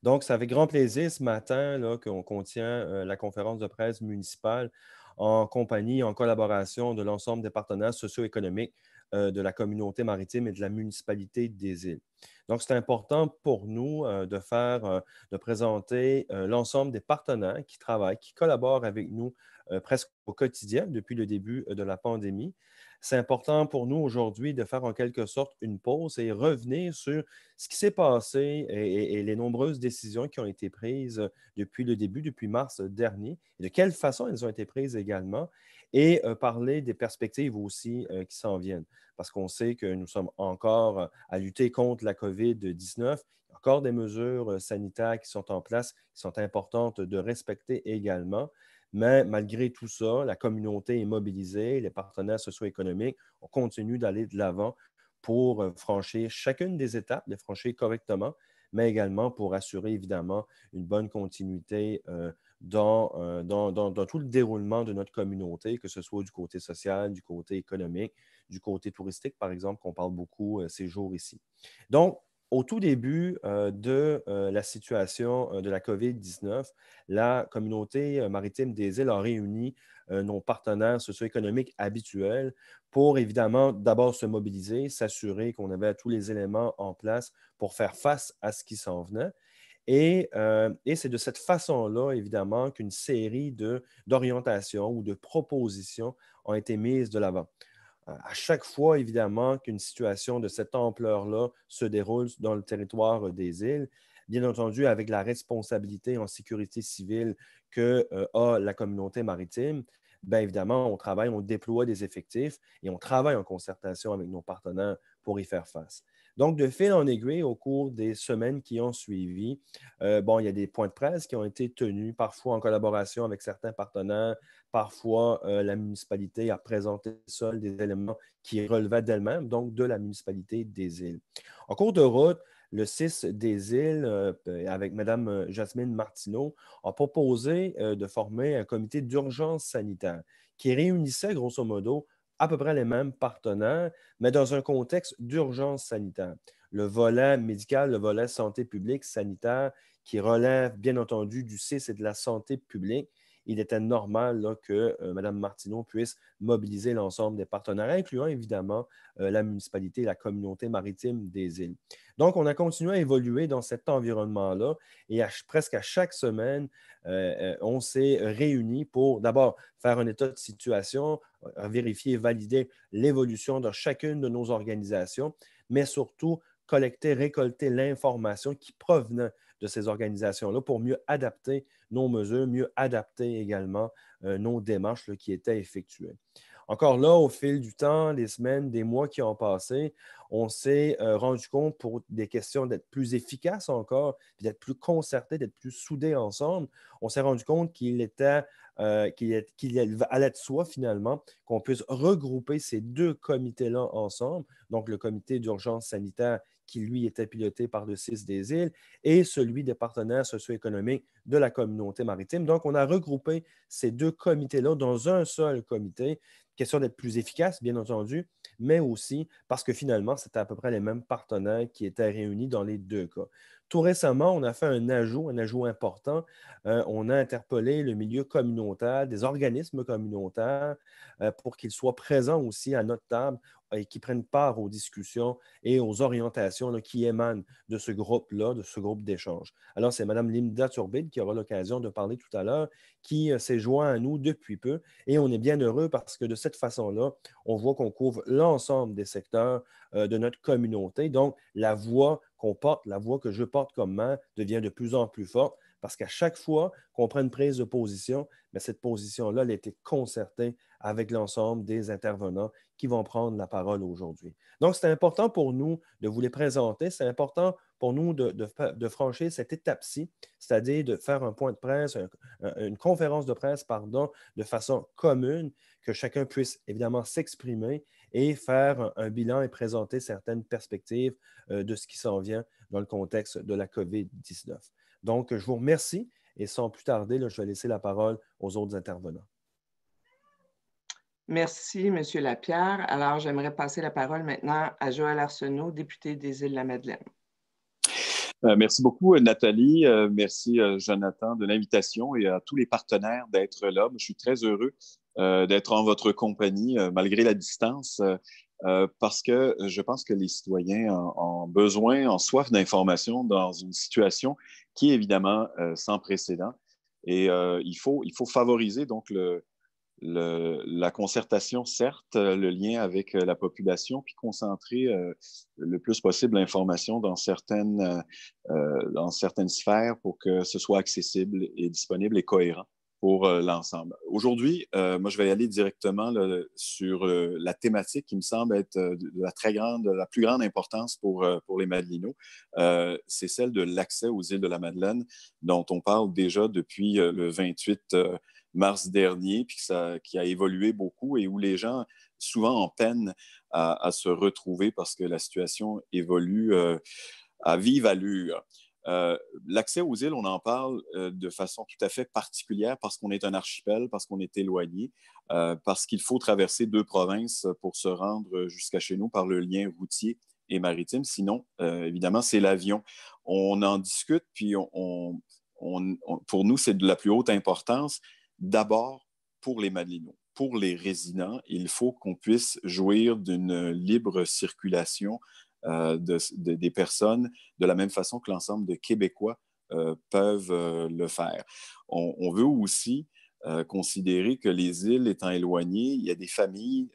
Donc, c'est avec grand plaisir ce matin là, qu'on tient la conférence de presse municipale en compagnie, en collaboration de l'ensemble des partenaires socio-économiques de la communauté maritime et de la municipalité des îles. Donc, c'est important pour nous de présenter l'ensemble des partenaires qui travaillent, qui collaborent avec nous presque au quotidien depuis le début de la pandémie. C'est important pour nous aujourd'hui de faire en quelque sorte une pause et revenir sur ce qui s'est passé et les nombreuses décisions qui ont été prises depuis le début, depuis mars dernier, et de quelle façon elles ont été prises également, et parler des perspectives aussi qui s'en viennent. Parce qu'on sait que nous sommes encore à lutter contre la COVID-19. Il y a encore des mesures sanitaires qui sont en place, qui sont importantes de respecter également. Mais malgré tout ça, la communauté est mobilisée, les partenaires socio-économiques, on continue d'aller de l'avant pour franchir chacune des étapes, les franchir correctement, mais également pour assurer évidemment une bonne continuité dans tout le déroulement de notre communauté, que ce soit du côté social, du côté économique, du côté touristique, par exemple, qu'on parle beaucoup ces jours ici. Donc, au tout début de la situation de la COVID-19, la communauté maritime des îles a réuni nos partenaires socio-économiques habituels pour évidemment d'abord se mobiliser, s'assurer qu'on avait tous les éléments en place pour faire face à ce qui s'en venait. Et c'est de cette façon-là, évidemment, qu'une série d'orientations ou de propositions ont été mises de l'avant. À chaque fois, évidemment, qu'une situation de cette ampleur-là se déroule dans le territoire des îles, bien entendu, avec la responsabilité en sécurité civile que a la communauté maritime, bien évidemment, on travaille, on déploie des effectifs et on travaille en concertation avec nos partenaires pour y faire face. Donc, de fil en aiguille, au cours des semaines qui ont suivi, bon, il y a des points de presse qui ont été tenus, parfois en collaboration avec certains partenaires. Parfois, la municipalité a présenté seule des éléments qui relevaient d'elle-même, donc de la municipalité des îles. En cours de route, le 6 des îles, avec Mme Jasmine Martineau, a proposé de former un comité d'urgence sanitaire qui réunissait grosso modo à peu près les mêmes partenaires, mais dans un contexte d'urgence sanitaire. Le volet médical, le volet santé publique, sanitaire, qui relève bien entendu du CIS et de la santé publique, il était normal là, que Mme Martineau puisse mobiliser l'ensemble des partenaires, incluant évidemment la municipalité et la communauté maritime des îles. Donc, on a continué à évoluer dans cet environnement-là et presque à chaque semaine, on s'est réunis pour d'abord faire un état de situation, vérifier, valider l'évolution de chacune de nos organisations, mais surtout collecter, récolter l'information qui provenait de ces organisations-là pour mieux adapter nos mesures, mieux adapter également nos démarches là, qui étaient effectuées. Encore là, au fil du temps, des semaines, des mois qui ont passé, on s'est rendu compte pour des questions d'être plus efficaces encore, puis d'être plus concertés, d'être plus soudés ensemble. On s'est rendu compte qu'il allait de soi finalement qu'on puisse regrouper ces deux comités-là ensemble, donc le comité d'urgence sanitaire qui, lui, était piloté par le CIS des îles et celui des partenaires socio-économiques de la communauté maritime. Donc, on a regroupé ces deux comités-là dans un seul comité. Question d'être plus efficace, bien entendu, mais aussi parce que finalement, c'était à peu près les mêmes partenaires qui étaient réunis dans les deux cas. Tout récemment, on a fait un ajout important. On a interpellé le milieu communautaire, des organismes communautaires, pour qu'ils soient présents aussi à notre table et qui prennent part aux discussions et aux orientations là, qui émanent de ce groupe-là, de ce groupe d'échange. Alors, c'est Mme Linda Turbide qui aura l'occasion de parler tout à l'heure, qui s'est joint à nous depuis peu. Et on est bien heureux parce que de cette façon-là, on voit qu'on couvre l'ensemble des secteurs de notre communauté. Donc, la voix qu'on porte, la voix que je porte comme maire devient de plus en plus forte parce qu'à chaque fois qu'on prend une prise de position, mais cette position-là, elle a été concertée avec l'ensemble des intervenants qui vont prendre la parole aujourd'hui. Donc, c'est important pour nous de vous les présenter. C'est important pour nous de franchir cette étape-ci, c'est-à-dire de faire un point de presse, une conférence de presse, pardon, de façon commune, que chacun puisse évidemment s'exprimer et faire un bilan et présenter certaines perspectives de ce qui s'en vient dans le contexte de la COVID-19. Donc, je vous remercie et sans plus tarder, là, je vais laisser la parole aux autres intervenants. Merci, M. Lapierre. Alors, j'aimerais passer la parole maintenant à Joël Arsenault, député des Îles-de-la-Madeleine. Merci beaucoup, Nathalie. Merci, Jonathan, de l'invitation et à tous les partenaires d'être là. Je suis très heureux d'être en votre compagnie, malgré la distance, parce que je pense que les citoyens ont besoin, ont soif d'informations dans une situation qui est évidemment sans précédent. Et il faut favoriser donc la concertation, certes, le lien avec la population, puis concentrer le plus possible l'information dans certaines sphères pour que ce soit accessible et disponible et cohérent pour l'ensemble. Aujourd'hui, moi, je vais aller directement là, sur la thématique qui me semble être de la plus grande importance pour les Madelinots. C'est celle de l'accès aux îles de la Madeleine, dont on parle déjà depuis le 28 mars dernier, puis qui a évolué beaucoup et où les gens, souvent en peine à se retrouver parce que la situation évolue à vive allure. L'accès aux îles, on en parle de façon tout à fait particulière parce qu'on est un archipel, parce qu'on est éloigné, parce qu'il faut traverser deux provinces pour se rendre jusqu'à chez nous par le lien routier et maritime. Sinon, évidemment, c'est l'avion. On en discute, puis pour nous, c'est de la plus haute importance. D'abord, pour les Madelinots, pour les résidents, il faut qu'on puisse jouir d'une libre circulation des personnes de la même façon que l'ensemble de Québécois peuvent le faire. On veut aussi considérer que les îles étant éloignées, il y a des familles,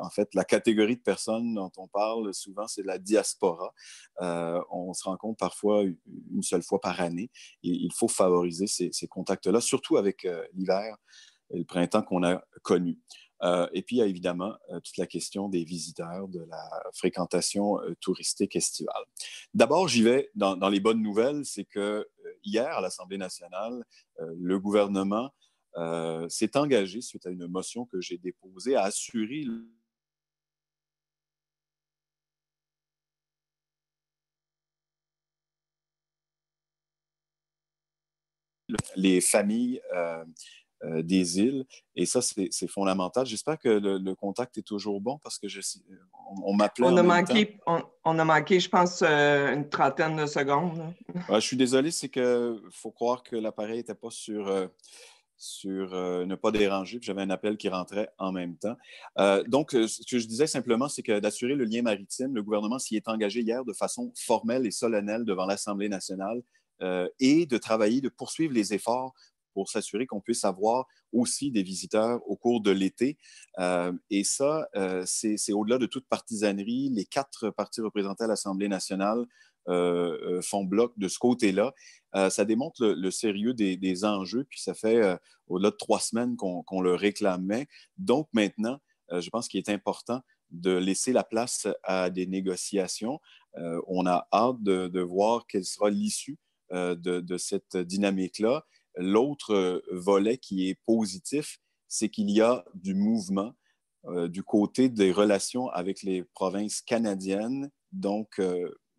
en fait, la catégorie de personnes dont on parle souvent, c'est la diaspora. On se rencontre parfois une seule fois par année. Et il faut favoriser ces contacts-là, surtout avec l'hiver et le printemps qu'on a connu. Et puis, il y a évidemment toute la question des visiteurs, de la fréquentation touristique estivale. D'abord, j'y vais dans les bonnes nouvelles, c'est que hier, à l'Assemblée nationale, le gouvernement s'est engagé, suite à une motion que j'ai déposée, à assurer les familles des îles. Et ça, c'est fondamental. J'espère que le contact est toujours bon parce que on m'appelait en même temps. On a manqué, je pense, une trentaine de secondes. Je suis désolé, c'est qu'il faut croire que l'appareil n'était pas sur ne pas déranger, puis j'avais un appel qui rentrait en même temps. Donc, ce que je disais simplement, c'est que d'assurer le lien maritime, le gouvernement s'y est engagé hier de façon formelle et solennelle devant l'Assemblée nationale et de travailler, de poursuivre les efforts pour s'assurer qu'on puisse avoir aussi des visiteurs au cours de l'été. Et ça, c'est au-delà de toute partisanerie. Les 4 partis représentés à l'Assemblée nationale font bloc de ce côté-là. Ça démontre le sérieux des enjeux, puis ça fait au-delà de 3 semaines qu'on le réclamait. Donc maintenant, je pense qu'il est important de laisser la place à des négociations. On a hâte de voir quelle sera l'issue de cette dynamique-là. L'autre volet qui est positif, c'est qu'il y a du mouvement du côté des relations avec les provinces canadiennes, donc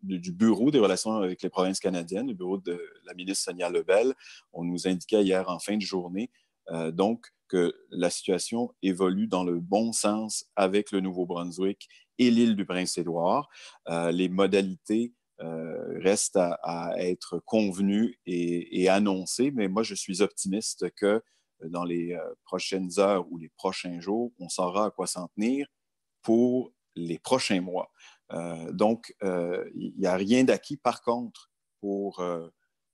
du Bureau des relations avec les provinces canadiennes, le bureau de la ministre Sonia Lebel. On nous indiquait hier en fin de journée, donc, que la situation évolue dans le bon sens avec le Nouveau-Brunswick et l'île du Prince-Édouard. Les modalités restent à être convenues et annoncées, mais moi, je suis optimiste que dans les prochaines heures ou les prochains jours, on saura à quoi s'en tenir pour les prochains mois. Donc, il n'y a rien d'acquis, par contre, pour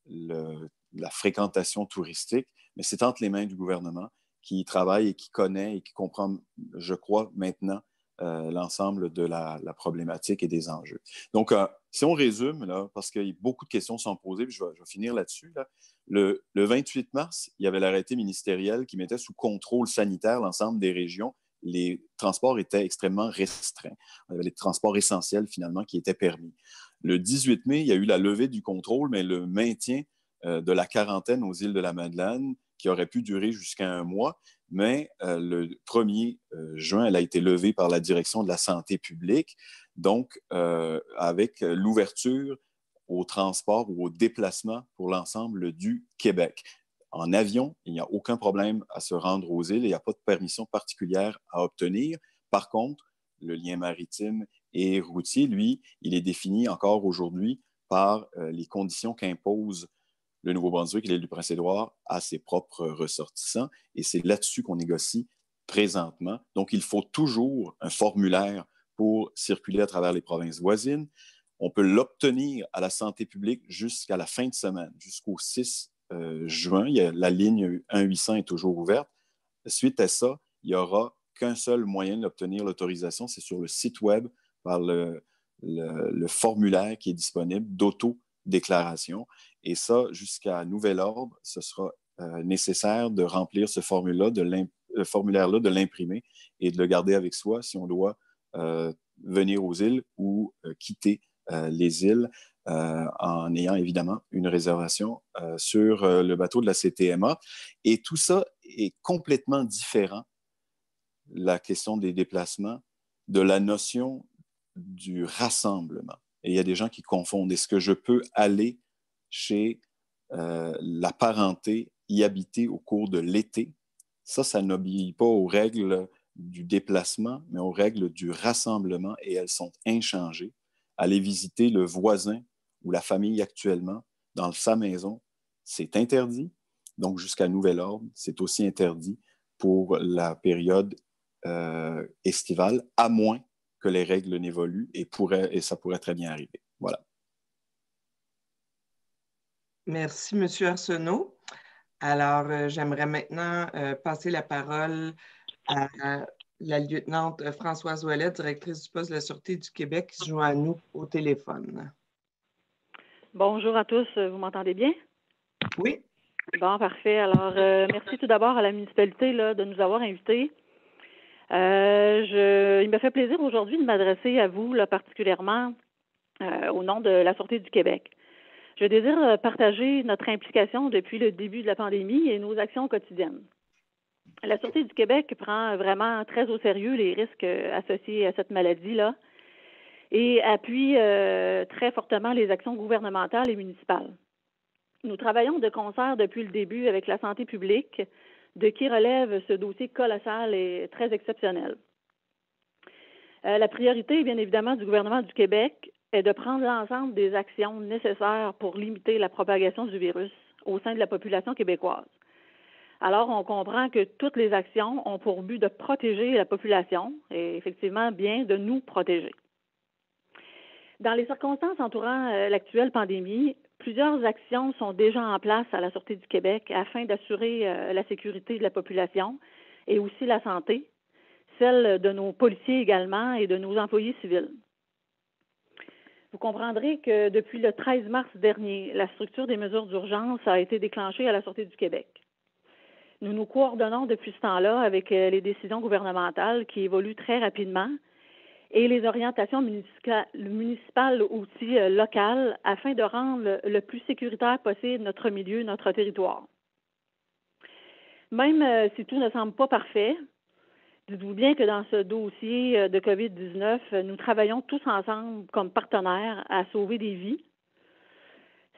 la fréquentation touristique, mais c'est entre les mains du gouvernement qui travaille et qui connaît et qui comprend, je crois, maintenant l'ensemble de la problématique et des enjeux. Donc, si on résume, là, parce que beaucoup de questions sont posées, puis je vais finir là-dessus, là, le 28 mars, il y avait l'arrêté ministériel qui mettait sous contrôle sanitaire l'ensemble des régions. Les transports étaient extrêmement restreints. Il y avait les transports essentiels, finalement, qui étaient permis. Le 18 mai, il y a eu la levée du contrôle, mais le maintien de la quarantaine aux îles de la Madeleine, qui aurait pu durer jusqu'à un mois, mais le 1er juin, elle a été levée par la direction de la santé publique, donc avec l'ouverture au transport ou au déplacement pour l'ensemble du Québec. En avion, il n'y a aucun problème à se rendre aux îles, il n'y a pas de permission particulière à obtenir. Par contre, le lien maritime et routier, lui, il est défini encore aujourd'hui par les conditions qu'impose le Nouveau-Brunswick et l'île du Prince-Édouard à ses propres ressortissants. Et c'est là-dessus qu'on négocie présentement. Donc, il faut toujours un formulaire pour circuler à travers les provinces voisines. On peut l'obtenir à la santé publique jusqu'à la fin de semaine, jusqu'au 6 juin. La ligne 1-800 est toujours ouverte. Suite à ça, il n'y aura qu'un seul moyen d'obtenir l'autorisation, c'est sur le site web par le formulaire qui est disponible d'auto-déclaration. Et ça, jusqu'à nouvel ordre, ce sera nécessaire de remplir ce formulaire-là, de l'imprimer et de le garder avec soi si on doit venir aux îles ou quitter les îles en ayant évidemment une réservation sur le bateau de la CTMA. Et tout ça est complètement différent, la question des déplacements, de la notion du rassemblement. Et il y a des gens qui confondent. Est-ce que je peux aller chez la parenté, y habiter au cours de l'été? Ça n'obéit pas aux règles du déplacement, mais aux règles du rassemblement, et elles sont inchangées. Aller visiter le voisin ou la famille actuellement dans sa maison, c'est interdit. Donc, jusqu'à nouvel ordre, c'est aussi interdit pour la période estivale, à moins que les règles n'évoluent, et ça pourrait très bien arriver. Voilà. Merci, M. Arsenault. Alors, j'aimerais maintenant passer la parole à la lieutenante Françoise Ouellet, directrice du poste de la Sûreté du Québec, qui se joint à nous au téléphone. Bonjour à tous, vous m'entendez bien? Oui. Bon, parfait. Alors, merci tout d'abord à la municipalité de nous avoir invités. Il me fait plaisir aujourd'hui de m'adresser à vous particulièrement au nom de la Sûreté du Québec. Je désire partager notre implication depuis le début de la pandémie et nos actions quotidiennes. La Sûreté du Québec prend vraiment très au sérieux les risques associés à cette maladie-là et appuie très fortement les actions gouvernementales et municipales. Nous travaillons de concert depuis le début avec la santé publique, de qui relève ce dossier colossal et très exceptionnel. La priorité, bien évidemment, du gouvernement du Québec est de prendre l'ensemble des actions nécessaires pour limiter la propagation du virus au sein de la population québécoise. Alors, on comprend que toutes les actions ont pour but de protéger la population et effectivement bien de nous protéger. Dans les circonstances entourant l'actuelle pandémie, plusieurs actions sont déjà en place à la Sûreté du Québec afin d'assurer la sécurité de la population et aussi la santé, celle de nos policiers également et de nos employés civils. Vous comprendrez que depuis le 13 mars dernier, la structure des mesures d'urgence a été déclenchée à la Sûreté du Québec. Nous nous coordonnons depuis ce temps-là avec les décisions gouvernementales qui évoluent très rapidement et les orientations municipales aussi locales afin de rendre le plus sécuritaire possible notre milieu, notre territoire. Même si tout ne semble pas parfait, dites-vous bien que dans ce dossier de COVID-19, nous travaillons tous ensemble comme partenaires à sauver des vies.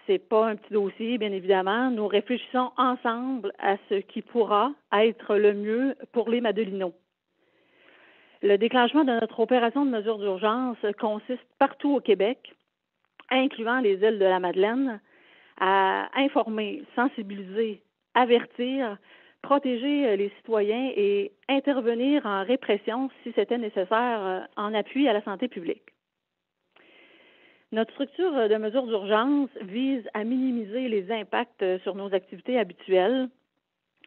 C'est pas un petit dossier, bien évidemment. Nous réfléchissons ensemble à ce qui pourra être le mieux pour les Madelinos. Le déclenchement de notre opération de mesures d'urgence consiste partout au Québec, incluant les îles de la Madeleine, à informer, sensibiliser, avertir, protéger les citoyens et intervenir en répression si c'était nécessaire en appui à la santé publique. Notre structure de mesures d'urgence vise à minimiser les impacts sur nos activités habituelles,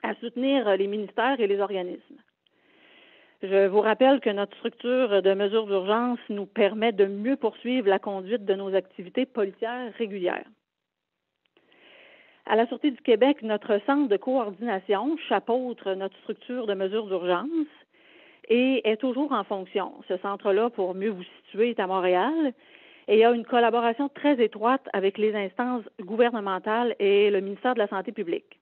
à soutenir les ministères et les organismes. Je vous rappelle que notre structure de mesures d'urgence nous permet de mieux poursuivre la conduite de nos activités policières régulières. À la Sûreté du Québec, notre centre de coordination chapeautre notre structure de mesures d'urgence et est toujours en fonction. Ce centre-là, pour mieux vous situer, est à Montréal et il y a une collaboration très étroite avec les instances gouvernementales et le ministère de la Santé publique.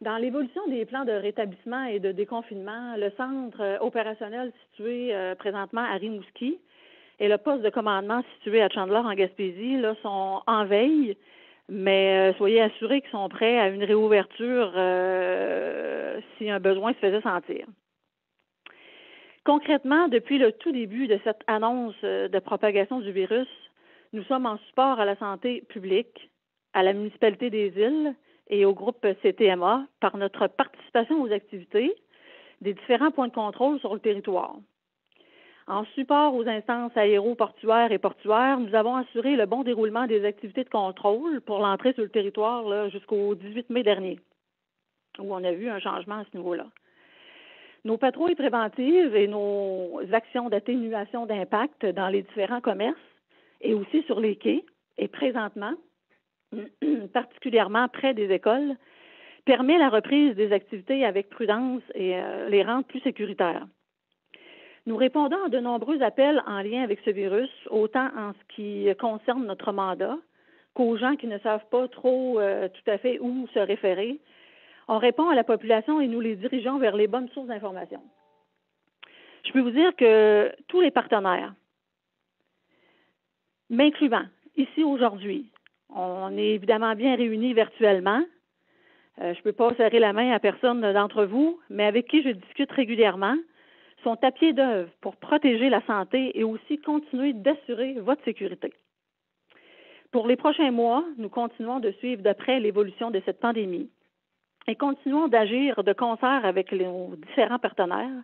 Dans l'évolution des plans de rétablissement et de déconfinement, le centre opérationnel situé présentement à Rimouski et le poste de commandement situé à Chandler en Gaspésie sont en veille, mais soyez assurés qu'ils sont prêts à une réouverture si un besoin se faisait sentir. Concrètement, depuis le tout début de cette annonce de propagation du virus, Nous sommes en support à la santé publique, à la municipalité des Îles et au groupe CTMA par notre participation aux activités des différents points de contrôle sur le territoire. En support aux instances aéroportuaires et portuaires, nous avons assuré le bon déroulement des activités de contrôle pour l'entrée sur le territoire là, jusqu'au 18 mai dernier, où on a vu un changement à ce niveau-là. Nos patrouilles préventives et nos actions d'atténuation d'impact dans les différents commerces et aussi sur les quais, et présentement, particulièrement près des écoles, permet la reprise des activités avec prudence et les rendre plus sécuritaires. Nous répondons à de nombreux appels en lien avec ce virus, autant en ce qui concerne notre mandat qu'aux gens qui ne savent pas trop tout à fait où se référer. On répond à la population et nous les dirigeons vers les bonnes sources d'information. Je peux vous dire que tous les partenaires, m'incluant ici aujourd'hui, on est évidemment bien réunis virtuellement. Je ne peux pas serrer la main à personne d'entre vous, mais avec qui je discute régulièrement, sont à pied d'œuvre pour protéger la santé et aussi continuer d'assurer votre sécurité. Pour les prochains mois, nous continuons de suivre de près l'évolution de cette pandémie et continuons d'agir de concert avec nos différents partenaires,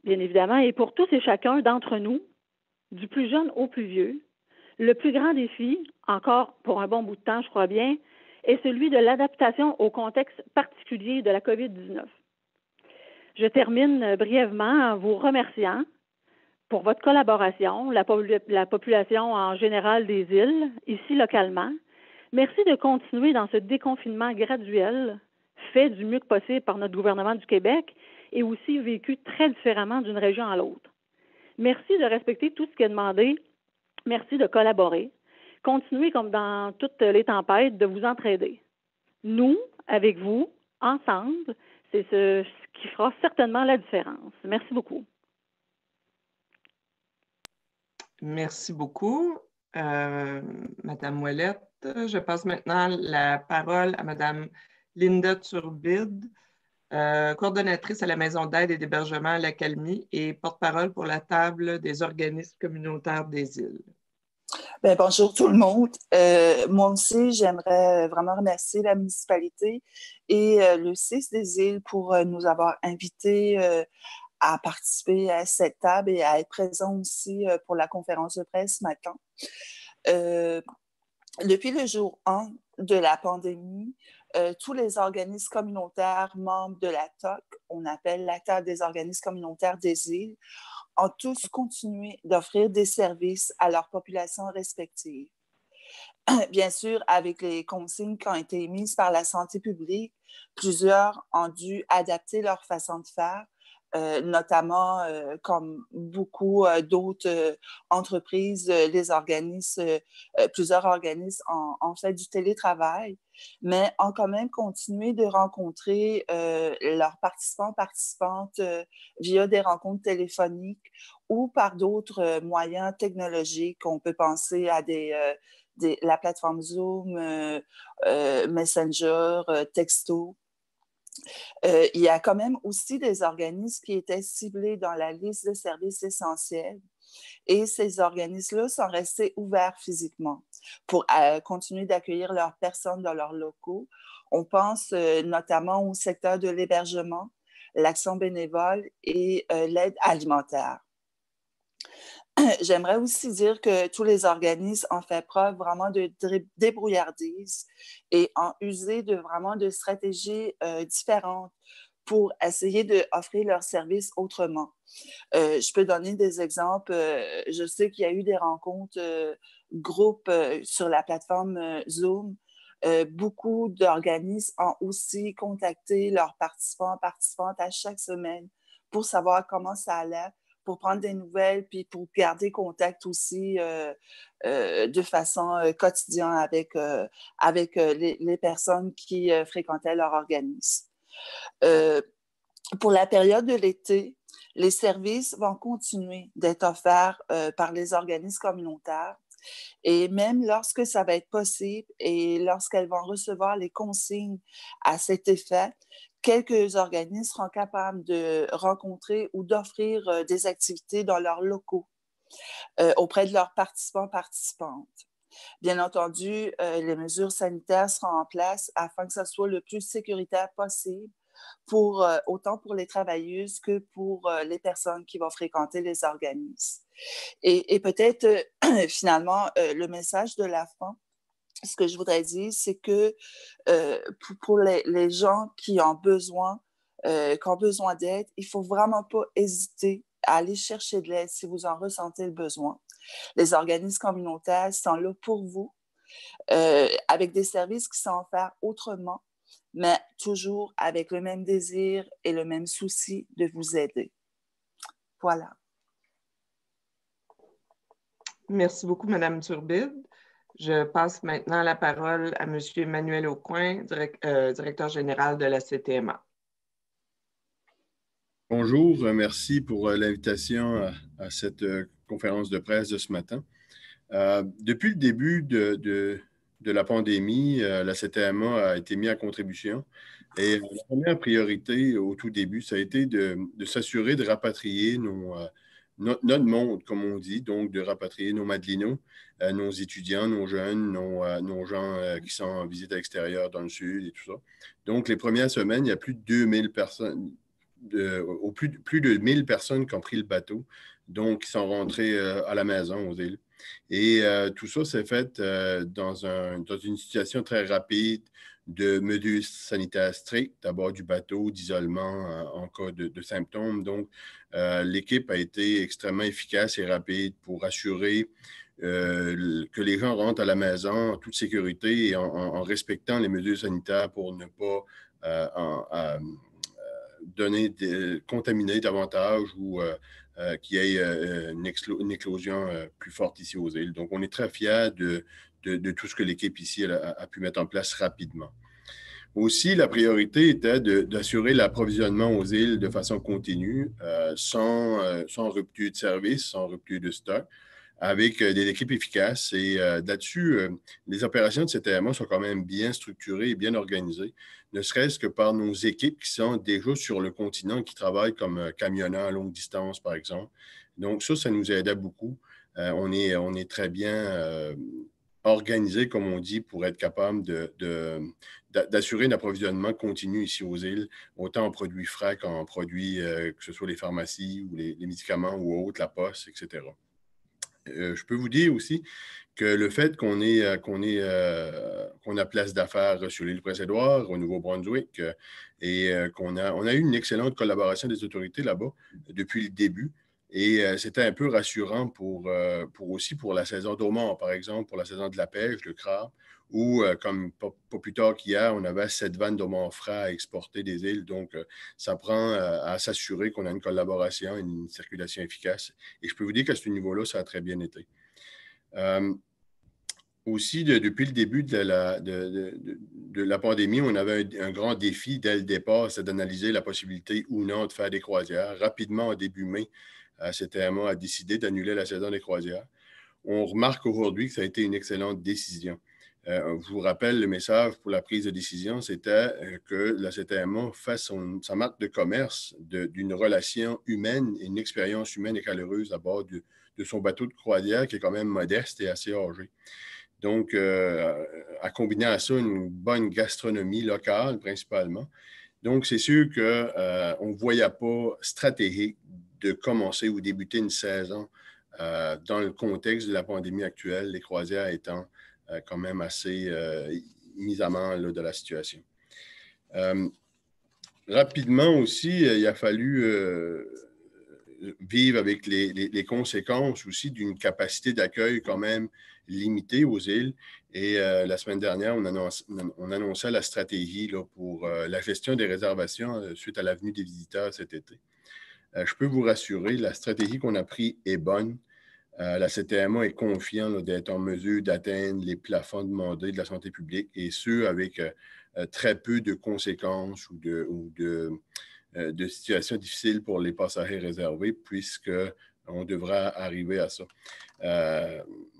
bien évidemment, et pour tous et chacun d'entre nous, du plus jeune au plus vieux, le plus grand défi, encore pour un bon bout de temps, je crois bien, est celui de l'adaptation au contexte particulier de la COVID-19. Je termine brièvement en vous remerciant pour votre collaboration, la population en général des îles, ici localement. Merci de continuer dans ce déconfinement graduel, fait du mieux que possible par notre gouvernement du Québec et aussi vécu très différemment d'une région à l'autre. Merci de respecter tout ce qui est demandé. Merci de collaborer. Continuez comme dans toutes les tempêtes de vous entraider. Nous, avec vous, ensemble, c'est ce qui fera certainement la différence. Merci beaucoup. Merci beaucoup, Madame Ouellette. Je passe maintenant la parole à Madame Linda Turbide, coordonnatrice à la Maison d'aide et d'hébergement à l'Accalmie et porte-parole pour la table des organismes communautaires des îles. Bien, bonjour tout le monde. Moi aussi, j'aimerais vraiment remercier la municipalité et le CIS des îles pour nous avoir invités à participer à cette table et à être présents aussi pour la conférence de presse ce matin. Depuis le jour 1 de la pandémie, tous les organismes communautaires membres de la TOC, on appelle la table des organismes communautaires des îles, ont tous continué d'offrir des services à leurs populations respectives. Bien sûr, avec les consignes qui ont été émises par la santé publique, plusieurs ont dû adapter leur façon de faire, notamment comme beaucoup d'autres entreprises, les organismes, plusieurs organismes ont fait du télétravail, mais ont quand même continué de rencontrer leurs participantes via des rencontres téléphoniques ou par d'autres moyens technologiques. On peut penser à la plateforme Zoom, Messenger, Texto. Il y a quand même aussi des organismes qui étaient ciblés dans la liste de services essentiels et ces organismes-là sont restés ouverts physiquement pour continuer d'accueillir leurs personnes dans leurs locaux. On pense notamment au secteur de l'hébergement, l'action bénévole et l'aide alimentaire. J'aimerais aussi dire que tous les organismes ont fait preuve vraiment de débrouillardise et ont usé de stratégies différentes pour essayer d'offrir leurs services autrement. Je peux donner des exemples. Je sais qu'il y a eu des rencontres groupes sur la plateforme Zoom. Beaucoup d'organismes ont aussi contacté leurs participantes à chaque semaine pour savoir comment ça allait, pour prendre des nouvelles, puis pour garder contact aussi de façon quotidienne avec les personnes qui fréquentaient leur organisme. Pour la période de l'été, les services vont continuer d'être offerts par les organismes communautaires et même lorsque ça va être possible et lorsqu'elles vont recevoir les consignes à cet effet, quelques organismes seront capables de rencontrer ou d'offrir des activités dans leurs locaux. auprès de leurs participantes. Bien entendu, les mesures sanitaires seront en place afin que ce soit le plus sécuritaire possible, autant pour les travailleuses que pour les personnes qui vont fréquenter les organismes. Et peut-être, finalement, le message de la fin, ce que je voudrais dire, c'est que pour les gens qui ont besoin d'aide, il ne faut vraiment pas hésiter à aller chercher de l'aide si vous en ressentez le besoin. Les organismes communautaires sont là pour vous, avec des services qui sont offerts autrement, mais toujours avec le même désir et le même souci de vous aider. Voilà. Merci beaucoup, Mme Turbide. Je passe maintenant la parole à M. Emmanuel Aucoin, directeur général de la CTMA. Bonjour, merci pour l'invitation à cette conférence de presse de ce matin. Depuis le début de la pandémie, la CTMA a été mise à contribution et la première priorité au tout début, ça a été de s'assurer de rapatrier notre monde, comme on dit, donc de rapatrier nos Madelinos, nos étudiants, nos jeunes, nos gens qui sont en visite à l'extérieur dans le sud et tout ça. Donc, les premières semaines, il y a plus de 2000 personnes, plus de 1000 personnes qui ont pris le bateau, donc qui sont rentrées à la maison aux îles. Et tout ça s'est fait dans une situation très rapide de mesures sanitaires strictes, d'abord du bateau, d'isolement en cas de symptômes. Donc, l'équipe a été extrêmement efficace et rapide pour assurer que les gens rentrent à la maison en toute sécurité et en respectant les mesures sanitaires pour ne pas contaminer davantage ou qu'il y ait une éclosion plus forte ici aux îles. Donc, on est très fiers de tout ce que l'équipe ici a pu mettre en place rapidement. Aussi, la priorité était d'assurer l'approvisionnement aux îles de façon continue, sans rupture de service, sans rupture de stock, avec des équipes efficaces. Et là-dessus, les opérations de CTMA sont quand même bien structurées et bien organisées, ne serait-ce que par nos équipes qui sont déjà sur le continent, qui travaillent comme camionneurs à longue distance, par exemple. Donc ça nous aidait beaucoup. On est très bien organisé, comme on dit, pour être capable d'assurer un approvisionnement continu ici aux îles, autant en produits frais qu'en produits, que ce soit les pharmacies ou les médicaments ou autres, la poste, etc. Je peux vous dire aussi que le fait qu'on a place d'affaires sur l'île Prince-Édouard, au Nouveau-Brunswick, et on a eu une excellente collaboration des autorités là-bas depuis le début. Et c'était un peu rassurant aussi pour la saison d'Aumont, par exemple, pour la saison de la pêche, le crabe, où, comme pas plus tard qu'hier, on avait 7 vannes d'Aumont frais à exporter des îles. Donc, ça prend à s'assurer qu'on a une collaboration, une circulation efficace. Et je peux vous dire qu'à ce niveau-là, ça a très bien été. Aussi, depuis le début de la pandémie, on avait un grand défi dès le départ, c'est d'analyser la possibilité ou non de faire des croisières. Rapidement, au début mai, CTMA a décidé d'annuler la saison des croisières. On remarque aujourd'hui que ça a été une excellente décision. Je vous rappelle, le message pour la prise de décision, c'était que la CTMA fait sa marque de commerce d'une relation humaine et une expérience humaine et chaleureuse à bord de son bateau de croisière qui est quand même modeste et assez âgé. Donc, à combiner à ça une bonne gastronomie locale principalement. Donc, c'est sûr qu'on ne voyait pas stratégique de commencer ou débuter une saison dans le contexte de la pandémie actuelle, les croisières étant quand même assez mises à mort de la situation. Rapidement aussi, il a fallu vivre avec les conséquences aussi d'une capacité d'accueil quand même limitée aux îles. Et la semaine dernière, on annonçait la stratégie là, pour la gestion des réservations suite à la venue des visiteurs cet été. Je peux vous rassurer, la stratégie qu'on a prise est bonne. La CTMA est confiante d'être en mesure d'atteindre les plafonds demandés de la santé publique et ce, avec très peu de conséquences ou de situations difficiles pour les passagers réservés, puisqu'on devra arriver à ça.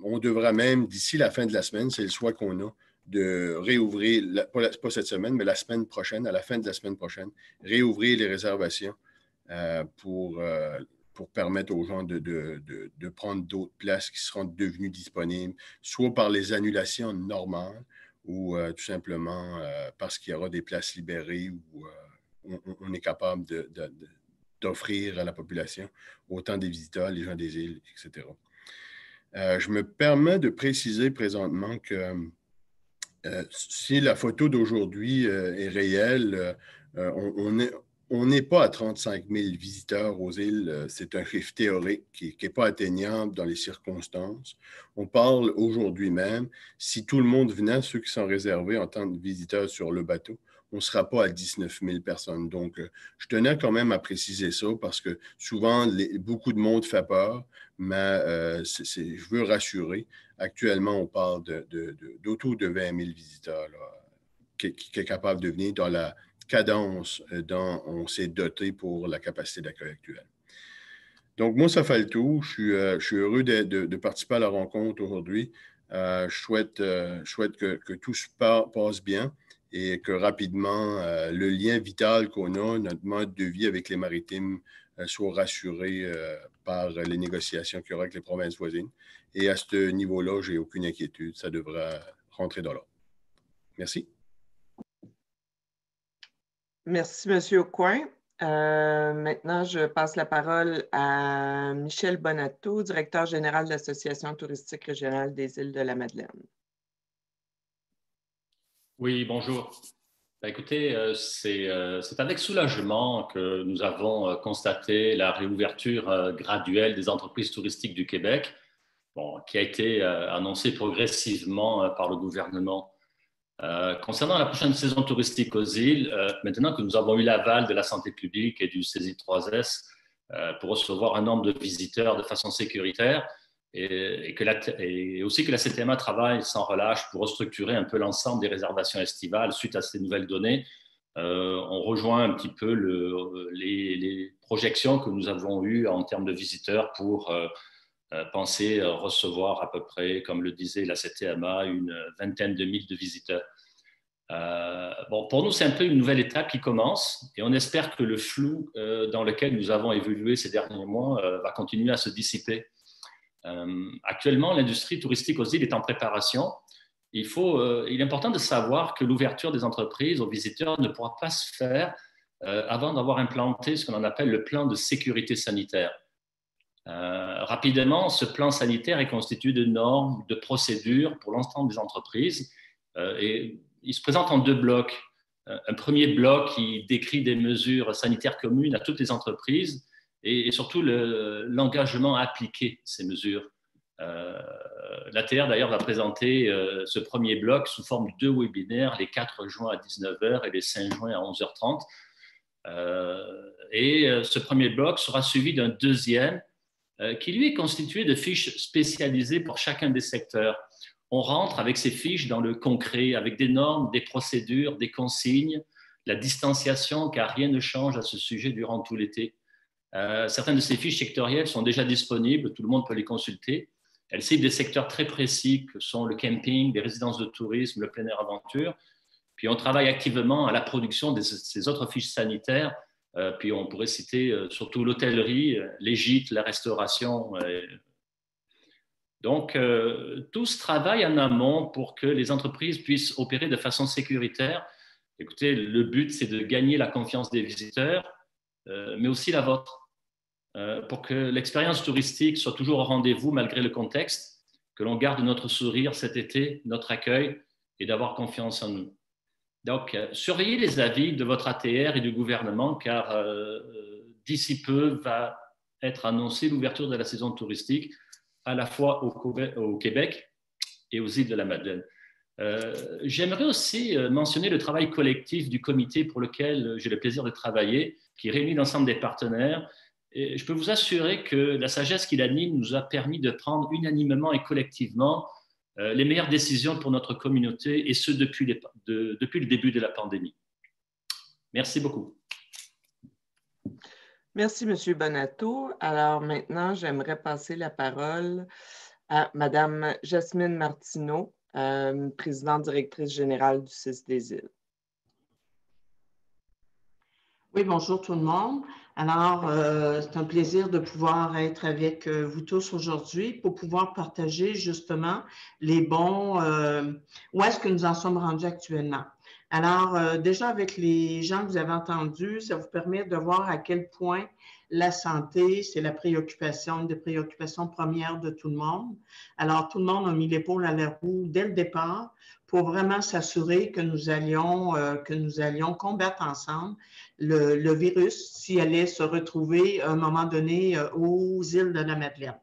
On devra même, d'ici la fin de la semaine, c'est le choix qu'on a, de réouvrir, pas cette semaine, mais la semaine prochaine, à la fin de la semaine prochaine, réouvrir les réservations pour pour permettre aux gens de prendre d'autres places qui seront devenues disponibles, soit par les annulations normales ou tout simplement parce qu'il y aura des places libérées où on est capable d'offrir à la population, autant des visiteurs, les gens des îles, etc. Je me permets de préciser présentement que si la photo d'aujourd'hui est réelle, on n'est pas à 35 000 visiteurs aux îles. C'est un chiffre théorique qui n'est pas atteignable dans les circonstances. On parle aujourd'hui même, si tout le monde venait, ceux qui sont réservés en tant que visiteurs sur le bateau, on ne sera pas à 19 000 personnes. Donc, je tenais quand même à préciser ça parce que souvent, beaucoup de monde fait peur, mais je veux rassurer. Actuellement, on parle d'autour de 20 000 visiteurs là, qui est capable de venir dans la cadence dont on s'est doté pour la capacité d'accueil actuelle. Donc, moi, ça fait le tour. Je suis heureux de participer à la rencontre aujourd'hui. Je souhaite que tout se passe bien et que rapidement, le lien vital qu'on a, notre mode de vie avec les maritimes, soit rassuré par les négociations qu'il y aura avec les provinces voisines. Et à ce niveau-là, je n'ai aucune inquiétude. Ça devrait rentrer dans l'ordre. Merci. Merci, M. Aucoin. Maintenant, je passe la parole à Michel Bonatto, directeur général de l'Association touristique régionale des îles de la Madeleine. Oui, bonjour. Écoutez, c'est avec soulagement que nous avons constaté la réouverture graduelle des entreprises touristiques du Québec, qui a été annoncée progressivement par le gouvernement. Concernant la prochaine saison touristique aux îles, maintenant que nous avons eu l'aval de la santé publique et du CESI-3S pour recevoir un nombre de visiteurs de façon sécuritaire et aussi que la CTMA travaille sans relâche pour restructurer un peu l'ensemble des réservations estivales suite à ces nouvelles données, on rejoint un petit peu les projections que nous avons eues en termes de visiteurs pour penser recevoir à peu près, comme le disait la CTMA, une vingtaine de mille de visiteurs. Pour nous, c'est un peu une nouvelle étape qui commence et on espère que le flou dans lequel nous avons évolué ces derniers mois va continuer à se dissiper. Actuellement, l'industrie touristique aux îles est en préparation. Il est important de savoir que l'ouverture des entreprises aux visiteurs ne pourra pas se faire avant d'avoir implanté ce qu'on appelle le plan de sécurité sanitaire. Rapidement, ce plan sanitaire est constitué de normes, de procédures pour l'ensemble des entreprises et il se présente en deux blocs. Un premier bloc qui décrit des mesures sanitaires communes à toutes les entreprises et surtout l'engagement à appliquer ces mesures. L'ATR d'ailleurs va présenter ce premier bloc sous forme de 2 webinaires, les 4 juin à 19h et les 5 juin à 11h30. Ce premier bloc sera suivi d'un deuxième qui lui est constitué de fiches spécialisées pour chacun des secteurs. On rentre avec ces fiches dans le concret, avec des normes, des procédures, des consignes, la distanciation, car rien ne change à ce sujet durant tout l'été. Certaines de ces fiches sectorielles sont déjà disponibles, tout le monde peut les consulter. Elles ciblent des secteurs très précis que sont le camping, les résidences de tourisme, le plein air aventure. Puis on travaille activement à la production de ces autres fiches sanitaires. Puis on pourrait citer surtout l'hôtellerie, les gîtes, la restauration. Donc, tout ce travail en amont pour que les entreprises puissent opérer de façon sécuritaire. Écoutez, le but, c'est de gagner la confiance des visiteurs, mais aussi la vôtre, pour que l'expérience touristique soit toujours au rendez-vous malgré le contexte, que l'on garde notre sourire cet été, notre accueil, et d'avoir confiance en nous. Donc, surveillez les avis de votre ATR et du gouvernement, car d'ici peu va être annoncée l'ouverture de la saison touristique, à la fois au Québec et aux îles de la Madeleine. J'aimerais aussi mentionner le travail collectif du comité pour lequel j'ai le plaisir de travailler, qui réunit l'ensemble des partenaires. Et je peux vous assurer que la sagesse qui l'anime nous a permis de prendre unanimement et collectivement les meilleures décisions pour notre communauté, et ce depuis le début de la pandémie. Merci beaucoup. Merci, M. Bonatto. Alors maintenant, j'aimerais passer la parole à Mme Jasmine Martineau, présidente directrice générale du CIS des îles. Oui, bonjour tout le monde. Alors, c'est un plaisir de pouvoir être avec vous tous aujourd'hui pour pouvoir partager justement les bons, où est-ce que nous en sommes rendus actuellement. Alors, déjà avec les gens que vous avez entendus, ça vous permet de voir à quel point la santé, c'est la préoccupation, une des préoccupations premières de tout le monde. Alors, tout le monde a mis l'épaule à la roue dès le départ pour vraiment s'assurer que nous allions combattre ensemble le virus s'il allait se retrouver à un moment donné aux îles de la Madeleine.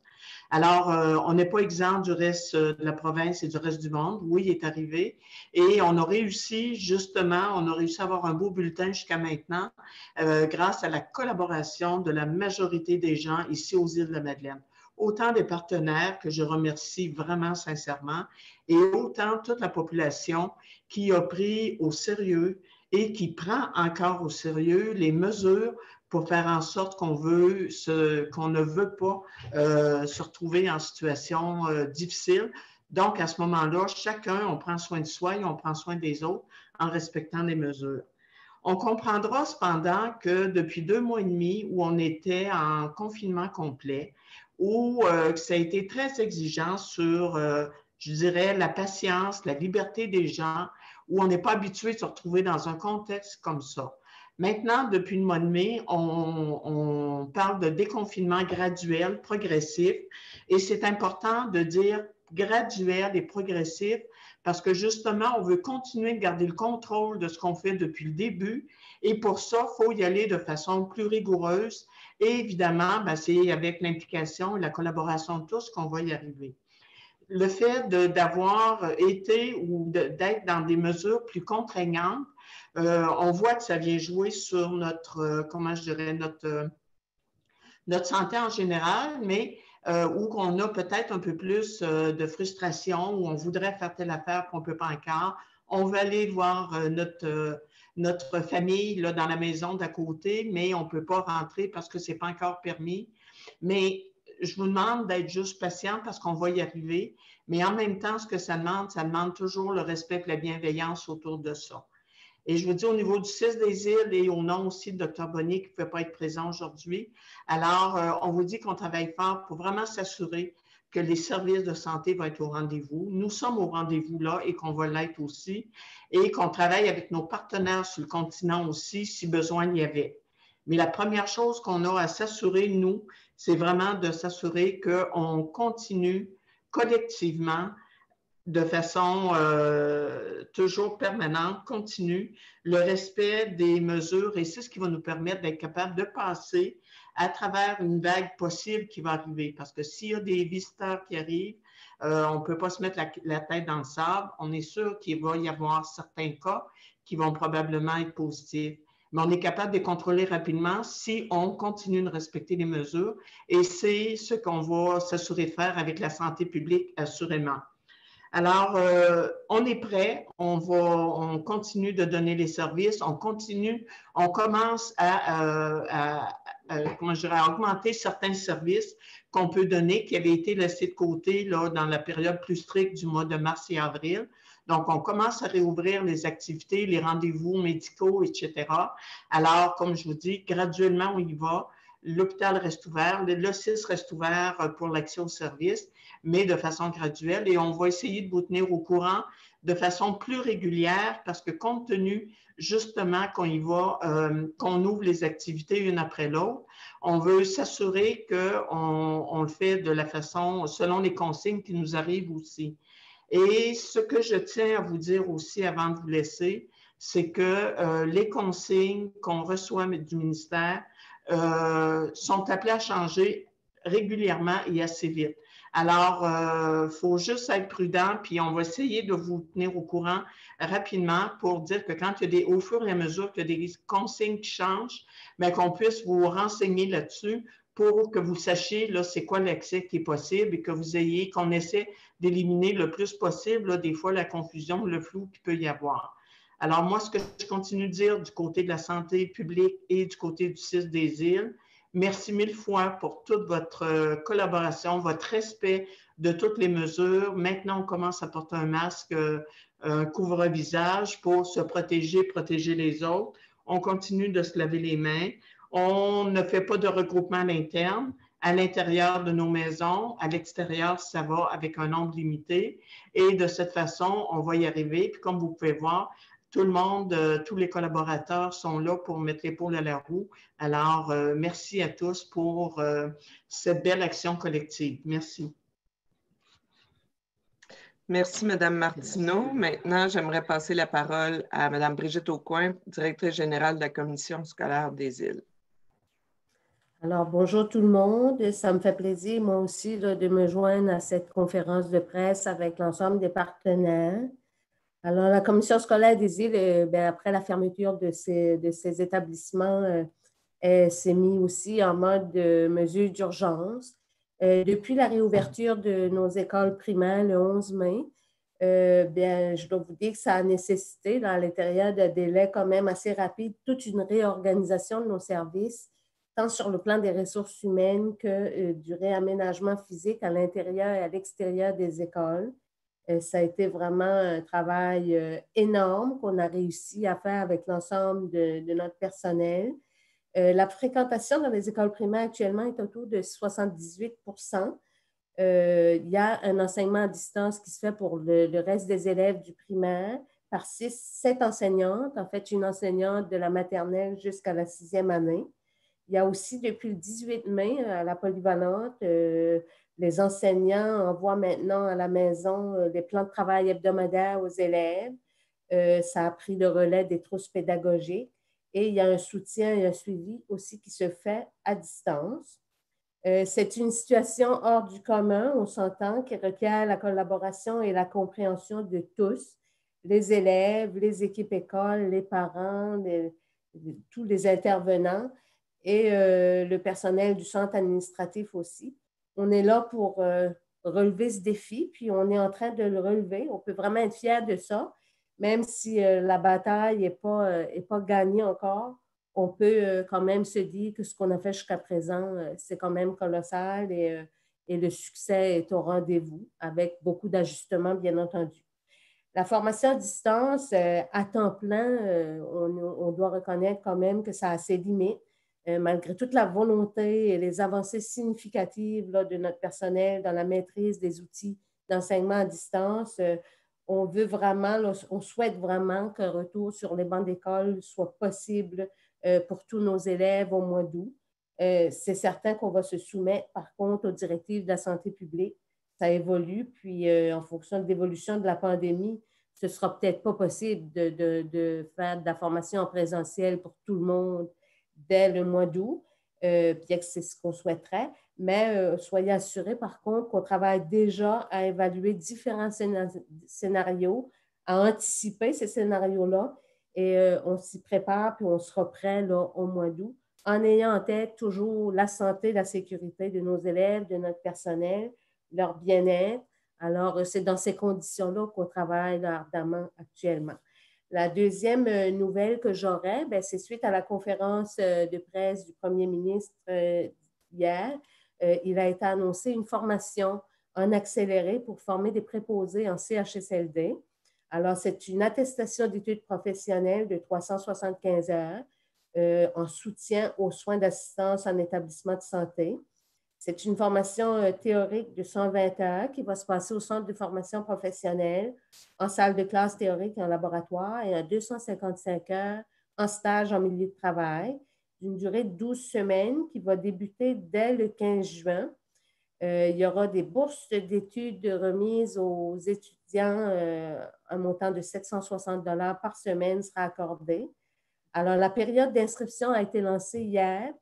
Alors, on n'est pas exempt du reste de la province et du reste du monde. Oui, il est arrivé. Et on a réussi, justement, à avoir un beau bulletin jusqu'à maintenant grâce à la collaboration de la majorité des gens ici aux îles de la Madeleine. Autant des partenaires que je remercie vraiment sincèrement et autant toute la population qui a pris au sérieux et qui prend encore au sérieux les mesures pour faire en sorte qu'on ne veut pas se retrouver en situation difficile. Donc, à ce moment-là, chacun, on prend soin de soi et on prend soin des autres en respectant les mesures. On comprendra cependant que depuis 2 mois et demi où on était en confinement complet, où ça a été très exigeant sur, je dirais, la patience, la liberté des gens, où on n'est pas habitué de se retrouver dans un contexte comme ça. Maintenant, depuis le mois de mai, on parle de déconfinement graduel, progressif, et c'est important de dire graduel et progressif parce que justement, on veut continuer de garder le contrôle de ce qu'on fait depuis le début et pour ça, il faut y aller de façon plus rigoureuse et évidemment, c'est avec l'implication et la collaboration de tous qu'on va y arriver. Le fait d'avoir été ou d'être dans des mesures plus contraignantes, on voit que ça vient jouer sur notre, notre santé en général, mais où on a peut-être un peu plus de frustration, où on voudrait faire telle affaire qu'on ne peut pas encore. On veut aller voir notre famille là, dans la maison d'à côté, mais on ne peut pas rentrer parce que ce n'est pas encore permis. Mais je vous demande d'être juste patient parce qu'on va y arriver. Mais en même temps, ce que ça demande toujours le respect et la bienveillance autour de ça. Et je vous dis au niveau du CIS des îles et au nom aussi de Dr. Bonnier qui ne pouvait pas être présent aujourd'hui. Alors, on vous dit qu'on travaille fort pour vraiment s'assurer que les services de santé vont être au rendez-vous. Nous sommes au rendez-vous là et qu'on va l'être aussi et qu'on travaille avec nos partenaires sur le continent aussi si besoin il y avait. Mais la première chose qu'on a à s'assurer, nous, c'est vraiment de s'assurer qu'on continue collectivement de façon toujours permanente, continue, le respect des mesures et c'est ce qui va nous permettre d'être capable de passer à travers une vague possible qui va arriver. Parce que s'il y a des visiteurs qui arrivent, on ne peut pas se mettre la tête dans le sable. On est sûr qu'il va y avoir certains cas qui vont probablement être positifs. Mais on est capable de les contrôler rapidement si on continue de respecter les mesures et c'est ce qu'on va s'assurer de faire avec la santé publique assurément. Alors, on est prêt, on continue de donner les services, on commence à augmenter certains services qu'on peut donner qui avaient été laissés de côté là, dans la période plus stricte du mois de mars et avril. Donc, on commence à réouvrir les activités, les rendez-vous médicaux, etc. Alors, comme je vous dis, graduellement, on y va. L'hôpital reste ouvert, le CIS reste ouvert pour l'accès aux services, mais de façon graduelle. Et on va essayer de vous tenir au courant de façon plus régulière parce que compte tenu justement qu'on ouvre les activités une après l'autre, on veut s'assurer qu'on le fait de la façon selon les consignes qui nous arrivent aussi. Et ce que je tiens à vous dire aussi avant de vous laisser, c'est que les consignes qu'on reçoit du ministère sont appelés à changer régulièrement et assez vite. Alors, faut juste être prudent, puis on va essayer de vous tenir au courant rapidement pour dire que quand il y a au fur et à mesure qu'il y a des consignes qui changent, bien, qu'on puisse vous renseigner là-dessus pour que vous sachiez là, c'est quoi l'accès qui est possible et que vous ayez, qu'on essaie d'éliminer le plus possible là, des fois la confusion, le flou qu'il peut y avoir. Alors, moi, ce que je continue de dire du côté de la santé publique et du côté du CIS des îles, merci 1000 fois pour toute votre collaboration, votre respect de toutes les mesures. Maintenant, on commence à porter un masque, un couvre-visage pour se protéger les autres. On continue de se laver les mains. On ne fait pas de regroupement à l'interne, à l'intérieur de nos maisons. À l'extérieur, ça va avec un nombre limité. Et de cette façon, on va y arriver. Puis comme vous pouvez voir, tout le monde, tous les collaborateurs sont là pour mettre l'épaule à la roue. Alors, merci à tous pour cette belle action collective. Merci. Merci, Mme Martineau. Maintenant, j'aimerais passer la parole à Mme Brigitte Aucoin, directrice générale de la Commission scolaire des îles. Alors, bonjour tout le monde. Ça me fait plaisir, moi aussi, là, de me joindre à cette conférence de presse avec l'ensemble des partenaires. Alors, la Commission scolaire des îles, après la fermeture de ces établissements, s'est mise aussi en mode de mesure d'urgence. Depuis la réouverture de nos écoles primaires le 11 mai, je dois vous dire que ça a nécessité, dans l'intérieur de délais quand même assez rapides, toute une réorganisation de nos services, tant sur le plan des ressources humaines que du réaménagement physique à l'intérieur et à l'extérieur des écoles. Ça a été vraiment un travail énorme qu'on a réussi à faire avec l'ensemble de notre personnel. La fréquentation dans les écoles primaires actuellement est autour de 78 %. Il y a un enseignement à distance qui se fait pour le reste des élèves du primaire par 7 enseignantes, en fait une enseignante de la maternelle jusqu'à la 6e année. Il y a aussi, depuis le 18 mai, à la polyvalente, les enseignants envoient maintenant à la maison des plans de travail hebdomadaires aux élèves. Ça a pris le relais des trousses pédagogiques et il y a un soutien et un suivi aussi qui se fait à distance. C'est une situation hors du commun, on s'entend, qui requiert la collaboration et la compréhension de tous, les élèves, les équipes écoles, les parents, tous les intervenants et le personnel du centre administratif aussi. On est là pour relever ce défi, puis on est en train de le relever. On peut vraiment être fiers de ça, même si la bataille n'est pas gagnée encore. On peut quand même se dire que ce qu'on a fait jusqu'à présent, c'est quand même colossal et le succès est au rendez-vous, avec beaucoup d'ajustements, bien entendu. La formation à distance, à temps plein, on doit reconnaître quand même que ça a ses limites. Malgré toute la volonté et les avancées significatives là, de notre personnel dans la maîtrise des outils d'enseignement à distance, on veut vraiment, là, on souhaite vraiment qu'un retour sur les bancs d'école soit possible pour tous nos élèves au mois d'août. C'est certain qu'on va se soumettre, par contre, aux directives de la santé publique. Ça évolue, puis en fonction de l'évolution de la pandémie, ce ne sera peut-être pas possible de faire de la formation en présentiel pour tout le monde dès le mois d'août, bien que c'est ce qu'on souhaiterait. Mais soyez assurés, par contre, qu'on travaille déjà à évaluer différents scénarios, à anticiper ces scénarios-là, et on s'y prépare, puis on sera prêt là, au mois d'août, en ayant en tête toujours la santé, la sécurité de nos élèves, de notre personnel, leur bien-être. Alors, c'est dans ces conditions-là qu'on travaille ardemment actuellement. La deuxième nouvelle que j'aurais, c'est suite à la conférence de presse du premier ministre hier. Il a été annoncé une formation en accéléré pour former des préposés en CHSLD. Alors, c'est une attestation d'études professionnelles de 375 heures en soutien aux soins d'assistance en établissement de santé. C'est une formation théorique de 120 heures qui va se passer au centre de formation professionnelle, en salle de classe théorique et en laboratoire, et à 255 heures en stage en milieu de travail, d'une durée de 12 semaines qui va débuter dès le 15 juin. Il y aura des bourses d'études remises aux étudiants. Un montant de 760 $ par semaine sera accordé. Alors, la période d'inscription a été lancée hier.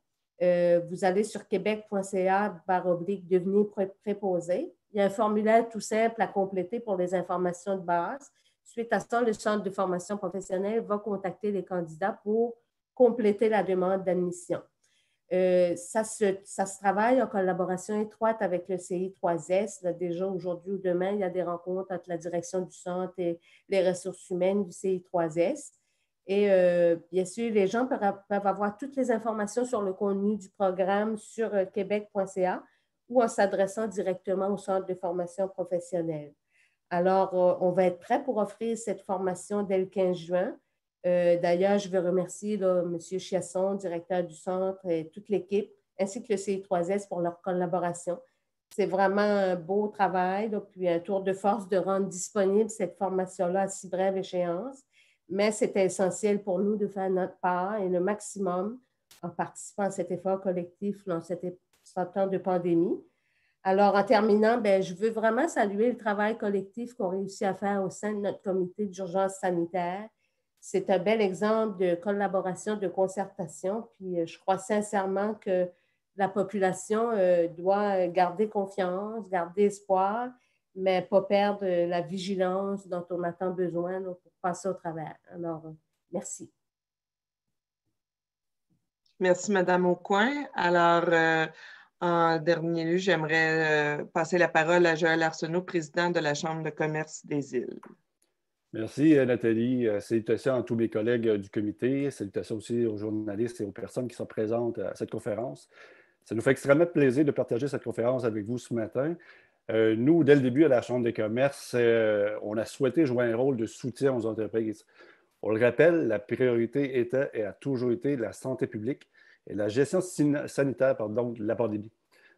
Vous allez sur québec.ca/devenir préposé. Il y a un formulaire tout simple à compléter pour les informations de base. Suite à ça, le centre de formation professionnelle va contacter les candidats pour compléter la demande d'admission. Ça se travaille en collaboration étroite avec le CI3S. Là, déjà aujourd'hui ou demain, il y a des rencontres entre la direction du centre et les ressources humaines du CI3S. Et bien sûr, les gens peuvent avoir toutes les informations sur le contenu du programme sur québec.ca ou en s'adressant directement au centre de formation professionnelle. Alors, on va être prêt pour offrir cette formation dès le 15 juin. D'ailleurs, je veux remercier là, M. Chiasson, directeur du centre, et toute l'équipe, ainsi que le CI3S pour leur collaboration. C'est vraiment un beau travail, là, puis un tour de force de rendre disponible cette formation-là à si brève échéance. Mais c'était essentiel pour nous de faire notre part et le maximum en participant à cet effort collectif dans cet temps de pandémie. Alors, en terminant, bien, je veux vraiment saluer le travail collectif qu'on réussit à faire au sein de notre comité d'urgence sanitaire. C'est un bel exemple de collaboration, de concertation, puis je crois sincèrement que la population doit garder confiance, garder espoir, mais pas perdre la vigilance dont on a tant besoin là, pour passer au travers. Alors, merci. Merci, Mme Aucoin. Alors, en dernier lieu, j'aimerais passer la parole à Joël Arsenault, président de la Chambre de commerce des Îles. Merci, Nathalie. Salutations à tous mes collègues du comité. Salutations aussi aux journalistes et aux personnes qui sont présentes à cette conférence. Ça nous fait extrêmement plaisir de partager cette conférence avec vous ce matin. Nous, dès le début à la Chambre des commerces, on a souhaité jouer un rôle de soutien aux entreprises. On le rappelle, la priorité était et a toujours été la santé publique et la gestion sanitaire de la pandémie.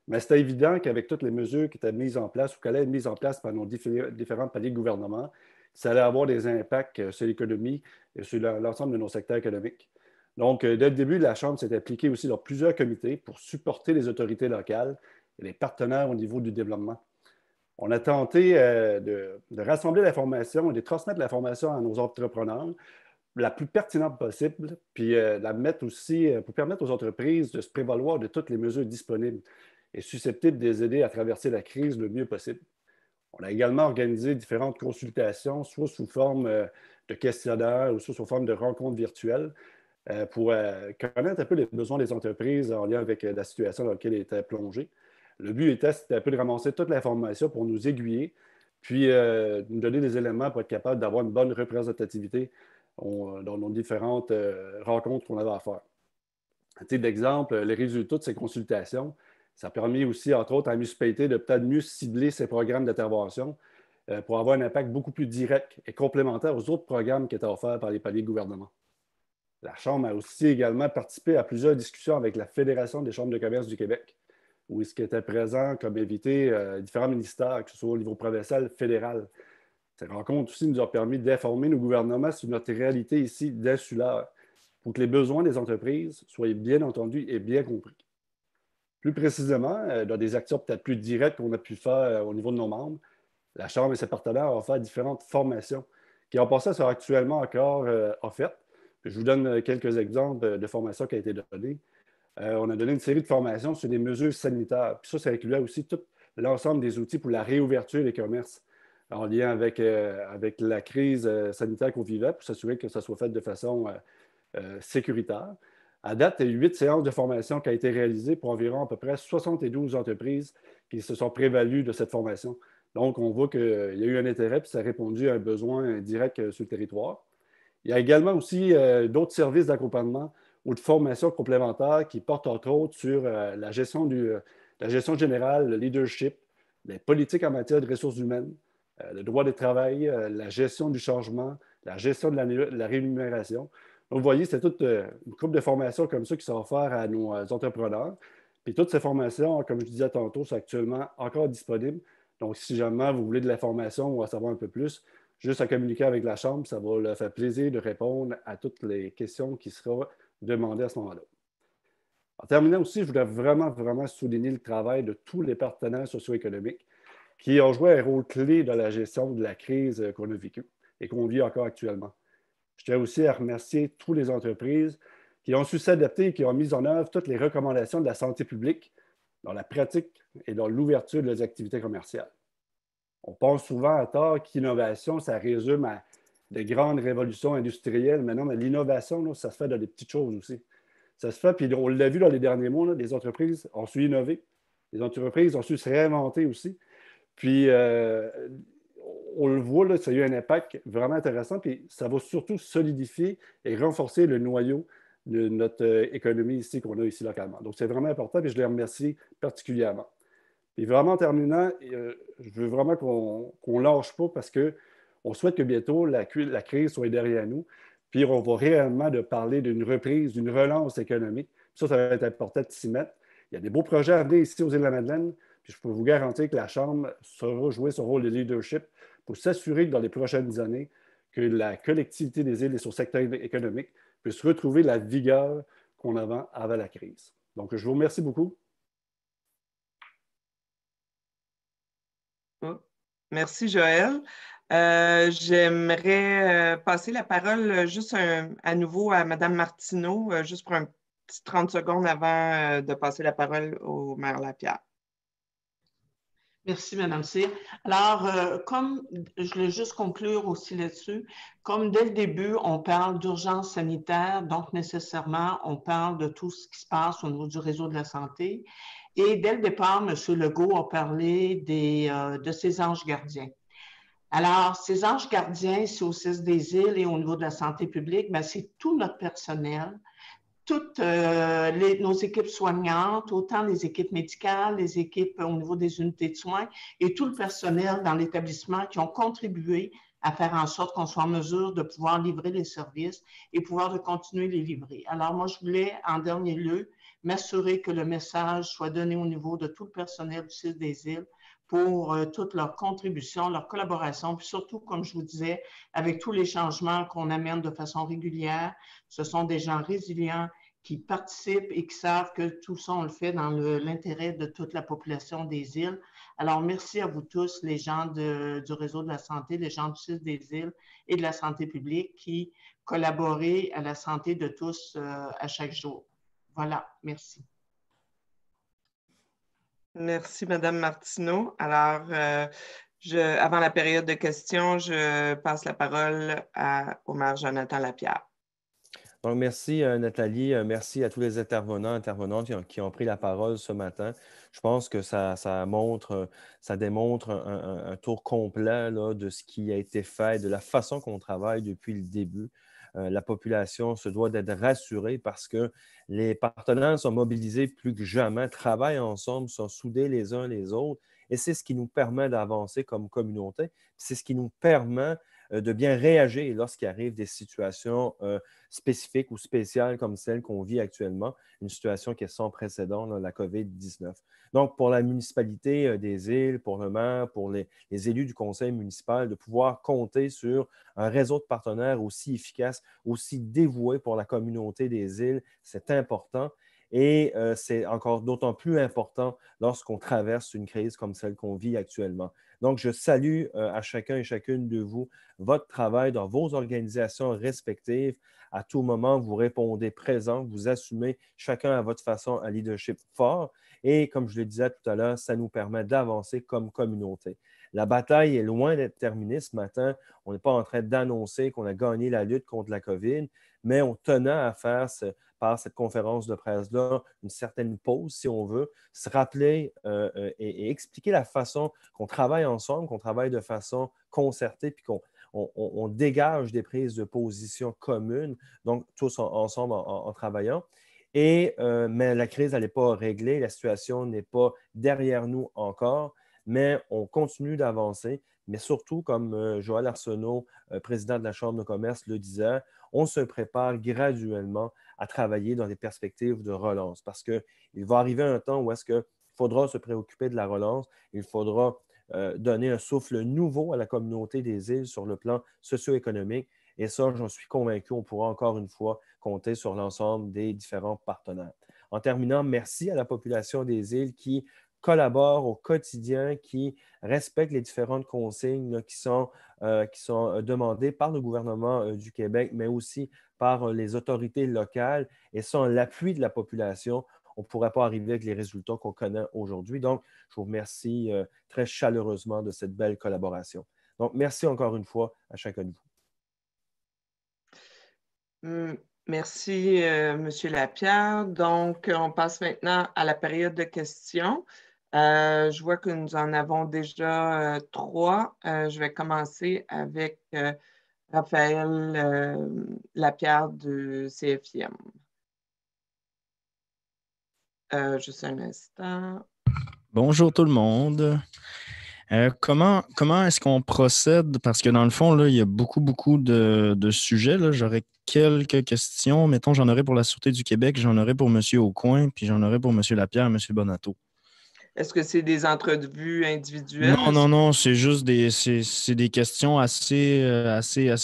Mais c'était évident qu'avec toutes les mesures qui étaient mises en place ou qui allaient être mises en place par nos différents paliers de gouvernement, ça allait avoir des impacts sur l'économie et sur l'ensemble de nos secteurs économiques. Donc, dès le début, la Chambre s'est impliquée aussi dans plusieurs comités pour supporter les autorités locales et les partenaires au niveau du développement. On a tenté de rassembler l'information et de transmettre l'information à nos entrepreneurs la plus pertinente possible, puis la mettre aussi pour permettre aux entreprises de se prévaloir de toutes les mesures disponibles et susceptibles de les aider à traverser la crise le mieux possible. On a également organisé différentes consultations, soit sous forme de questionnaires ou soit sous forme de rencontres virtuelles pour connaître un peu les besoins des entreprises en lien avec la situation dans laquelle elles étaient plongées. Le but était un peu de ramasser toute l'information pour nous aiguiller, puis nous donner des éléments pour être capable d'avoir une bonne représentativité dans nos différentes rencontres qu'on avait à faire. À titre d'exemple, les résultats de ces consultations, ça a permis aussi, entre autres, à la municipalité de peut-être mieux cibler ses programmes d'intervention pour avoir un impact beaucoup plus direct et complémentaire aux autres programmes qui étaient offerts par les paliers de gouvernement. La Chambre a aussi également participé à plusieurs discussions avec la Fédération des chambres de commerce du Québec, où il était présent comme invité différents ministères, que ce soit au niveau provincial, fédéral. Ces rencontres aussi nous ont permis d'informer nos gouvernements sur notre réalité ici d'insulaire, pour que les besoins des entreprises soient bien entendus et bien compris. Plus précisément, dans des actions peut-être plus directes qu'on a pu faire au niveau de nos membres, la Chambre et ses partenaires ont offert différentes formations qui, en passant, sont actuellement encore offertes. Je vous donne quelques exemples de formations qui ont été données. On a donné une série de formations sur des mesures sanitaires. Puis ça incluait aussi tout l'ensemble des outils pour la réouverture des commerces en lien avec la crise sanitaire qu'on vivait pour s'assurer que ça soit fait de façon sécuritaire. À date, il y a eu 8 séances de formation qui ont été réalisées pour environ à peu près 72 entreprises qui se sont prévalues de cette formation. Donc, on voit qu'il y a eu un intérêt et ça a répondu à un besoin direct sur le territoire. Il y a également aussi d'autres services d'accompagnement ou de formation complémentaire qui portent entre autres sur la gestion générale, le leadership, les politiques en matière de ressources humaines, le droit du travail, la gestion du changement, la gestion de la rémunération. Donc, vous voyez, c'est toute une couple de formations comme ça qui sont offertes à nos entrepreneurs. Puis toutes ces formations, comme je disais tantôt, sont actuellement encore disponibles. Donc, si jamais vous voulez de la formation ou en savoir un peu plus, juste à communiquer avec la Chambre, ça va leur faire plaisir de répondre à toutes les questions qui seront demandées à ce moment-là. En terminant aussi, je voudrais vraiment souligner le travail de tous les partenaires socio-économiques qui ont joué un rôle clé dans la gestion de la crise qu'on a vécue et qu'on vit encore actuellement. Je tiens aussi à remercier toutes les entreprises qui ont su s'adapter et qui ont mis en œuvre toutes les recommandations de la santé publique dans la pratique et dans l'ouverture de leurs activités commerciales. On pense souvent à tort qu'innovation, ça résume à des grandes révolutions industrielles, mais non, mais l'innovation, là, ça se fait dans des petites choses aussi. Ça se fait, puis on l'a vu dans les derniers mois, là, les entreprises ont su innover, les entreprises ont su se réinventer aussi. Puis, on le voit, là, ça a eu un impact vraiment intéressant, puis ça va surtout solidifier et renforcer le noyau de notre économie ici qu'on a ici localement. Donc, c'est vraiment important, puis je les remercie particulièrement. Et vraiment, en terminant, je veux vraiment qu'on ne lâche pas parce qu'on souhaite que bientôt la crise soit derrière nous, Puis on va réellement de parler d'une reprise, d'une relance économique. Ça va être important de s'y mettre. Il y a des beaux projets à venir ici aux Îles-de-la-Madeleine. Puis je peux vous garantir que la Chambre saura jouer son rôle de leadership pour s'assurer que dans les prochaines années, que la collectivité des îles et son secteur économique puissent retrouver la vigueur qu'on avait avant la crise. Donc, je vous remercie beaucoup. Merci, Joël. J'aimerais passer la parole juste à nouveau à Mme Martineau, juste pour un petit 30 secondes avant de passer la parole au maire Lapierre. Merci, Mme Cyr. Alors, comme je voulais juste conclure aussi là-dessus, comme dès le début, on parle d'urgence sanitaire, donc nécessairement, on parle de tout ce qui se passe au niveau du réseau de la santé. Et dès le départ, M. Legault a parlé de ses anges gardiens. Alors, ces anges gardiens, ici au CIS des îles et au niveau de la santé publique, c'est tout notre personnel, toutes nos équipes soignantes, autant les équipes médicales, les équipes au niveau des unités de soins et tout le personnel dans l'établissement qui ont contribué à faire en sorte qu'on soit en mesure de pouvoir livrer les services et pouvoir de continuer les livrer. Alors, moi, je voulais, en dernier lieu, m'assurer que le message soit donné au niveau de tout le personnel du CIS des îles pour toute leur contribution, leur collaboration, puis surtout, comme je vous disais, avec tous les changements qu'on amène de façon régulière, ce sont des gens résilients qui participent et qui savent que tout ça, on le fait dans l'intérêt de toute la population des îles. Alors, merci à vous tous, les gens du réseau de la santé, les gens du CIS des îles et de la santé publique qui collaborent à la santé de tous à chaque jour. Voilà, merci. Merci, Mme Martineau. Alors, avant la période de questions, je passe la parole au maire Jonathan Lapierre. Donc, merci Nathalie, merci à tous les intervenantes qui ont pris la parole ce matin. Je pense que ça démontre un tour complet là, de ce qui a été fait, de la façon qu'on travaille depuis le début. La population se doit d'être rassurée parce que les partenaires sont mobilisés plus que jamais, travaillent ensemble, sont soudés les uns les autres et c'est ce qui nous permet d'avancer comme communauté. C'est ce qui nous permet de bien réagir lorsqu'il arrive des situations spécifiques ou spéciales comme celle qu'on vit actuellement, une situation qui est sans précédent, là, la COVID-19. Donc, pour la municipalité des îles, pour le maire, pour les élus du conseil municipal, de pouvoir compter sur un réseau de partenaires aussi efficace, aussi dévoué pour la communauté des îles, c'est important. Et c'est encore d'autant plus important lorsqu'on traverse une crise comme celle qu'on vit actuellement. Donc, je salue à chacun et chacune de vous votre travail dans vos organisations respectives. À tout moment, vous répondez présent, vous assumez chacun à votre façon un leadership fort. Et comme je le disais tout à l'heure, ça nous permet d'avancer comme communauté. La bataille est loin d'être terminée ce matin. On n'est pas en train d'annoncer qu'on a gagné la lutte contre la COVID, mais on tenait à faire par cette conférence de presse-là une certaine pause, si on veut, se rappeler et expliquer la façon qu'on travaille ensemble, qu'on travaille de façon concertée, puis qu'on dégage des prises de position communes, donc tous ensemble en travaillant. Mais la crise, elle n'est pas réglée, la situation n'est pas derrière nous encore, mais on continue d'avancer. Mais surtout, comme Joël Arsenault, président de la Chambre de commerce, le disait, on se prépare graduellement à travailler dans des perspectives de relance parce qu'il va arriver un temps où est-ce qu'il faudra se préoccuper de la relance, il faudra donner un souffle nouveau à la communauté des îles sur le plan socio-économique. Et ça, j'en suis convaincu, on pourra encore une fois compter sur l'ensemble des différents partenaires. En terminant, merci à la population des îles qui collabore au quotidien, qui respecte les différentes consignes là, qui sont demandées par le gouvernement du Québec, mais aussi par les autorités locales. Et sans l'appui de la population, on ne pourrait pas arriver avec les résultats qu'on connaît aujourd'hui. Donc, je vous remercie très chaleureusement de cette belle collaboration. Donc, merci encore une fois à chacun de vous. Merci, M. Lapierre. Donc, on passe maintenant à la période de questions. Je vois que nous en avons déjà 3. Je vais commencer avec Raphaël Lapierre du CFIM. Juste un instant. Bonjour tout le monde. Comment est-ce qu'on procède? Parce que dans le fond, là, il y a beaucoup de sujets. Là. J'aurais quelques questions. Mettons, j'en aurais pour la Sûreté du Québec, j'en aurais pour M. Aucoin, puis j'en aurais pour M. Lapierre et M. Bonato. Est-ce que c'est des entrevues individuelles? Non, c'est juste c'est des questions assez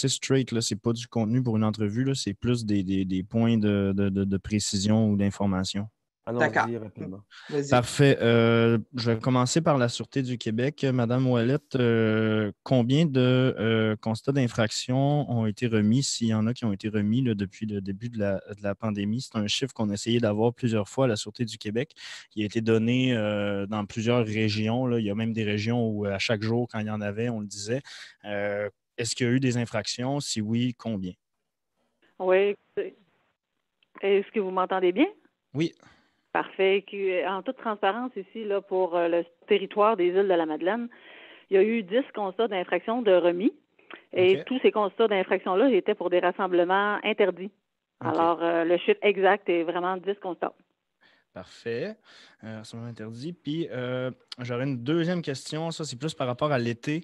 straight. Là. C'est pas du contenu pour une entrevue, là. C'est plus des points de précision ou d'information. D'accord. Allons-y rapidement. Vas-y. Parfait. Je vais commencer par la Sûreté du Québec. Madame Ouellette, combien de constats d'infraction ont été remis, s'il y en a qui ont été remis là, depuis le début de la pandémie? C'est un chiffre qu'on a essayé d'avoir plusieurs fois à la Sûreté du Québec, qui a été donné dans plusieurs régions. Là. Il y a même des régions où à chaque jour, quand il y en avait, on le disait. Est-ce qu'il y a eu des infractions? Si oui, combien? Oui. Est-ce que vous m'entendez bien? Oui. Parfait. En toute transparence ici, là, pour le territoire des îles de la Madeleine, il y a eu 10 constats d'infraction de remis. Et OK. tous ces constats d'infraction-là étaient pour des rassemblements interdits. OK. Alors, le chiffre exact est vraiment 10 constats. Parfait. Rassemblement interdit. Puis, j'aurais une deuxième question. Ça, c'est plus par rapport à l'été.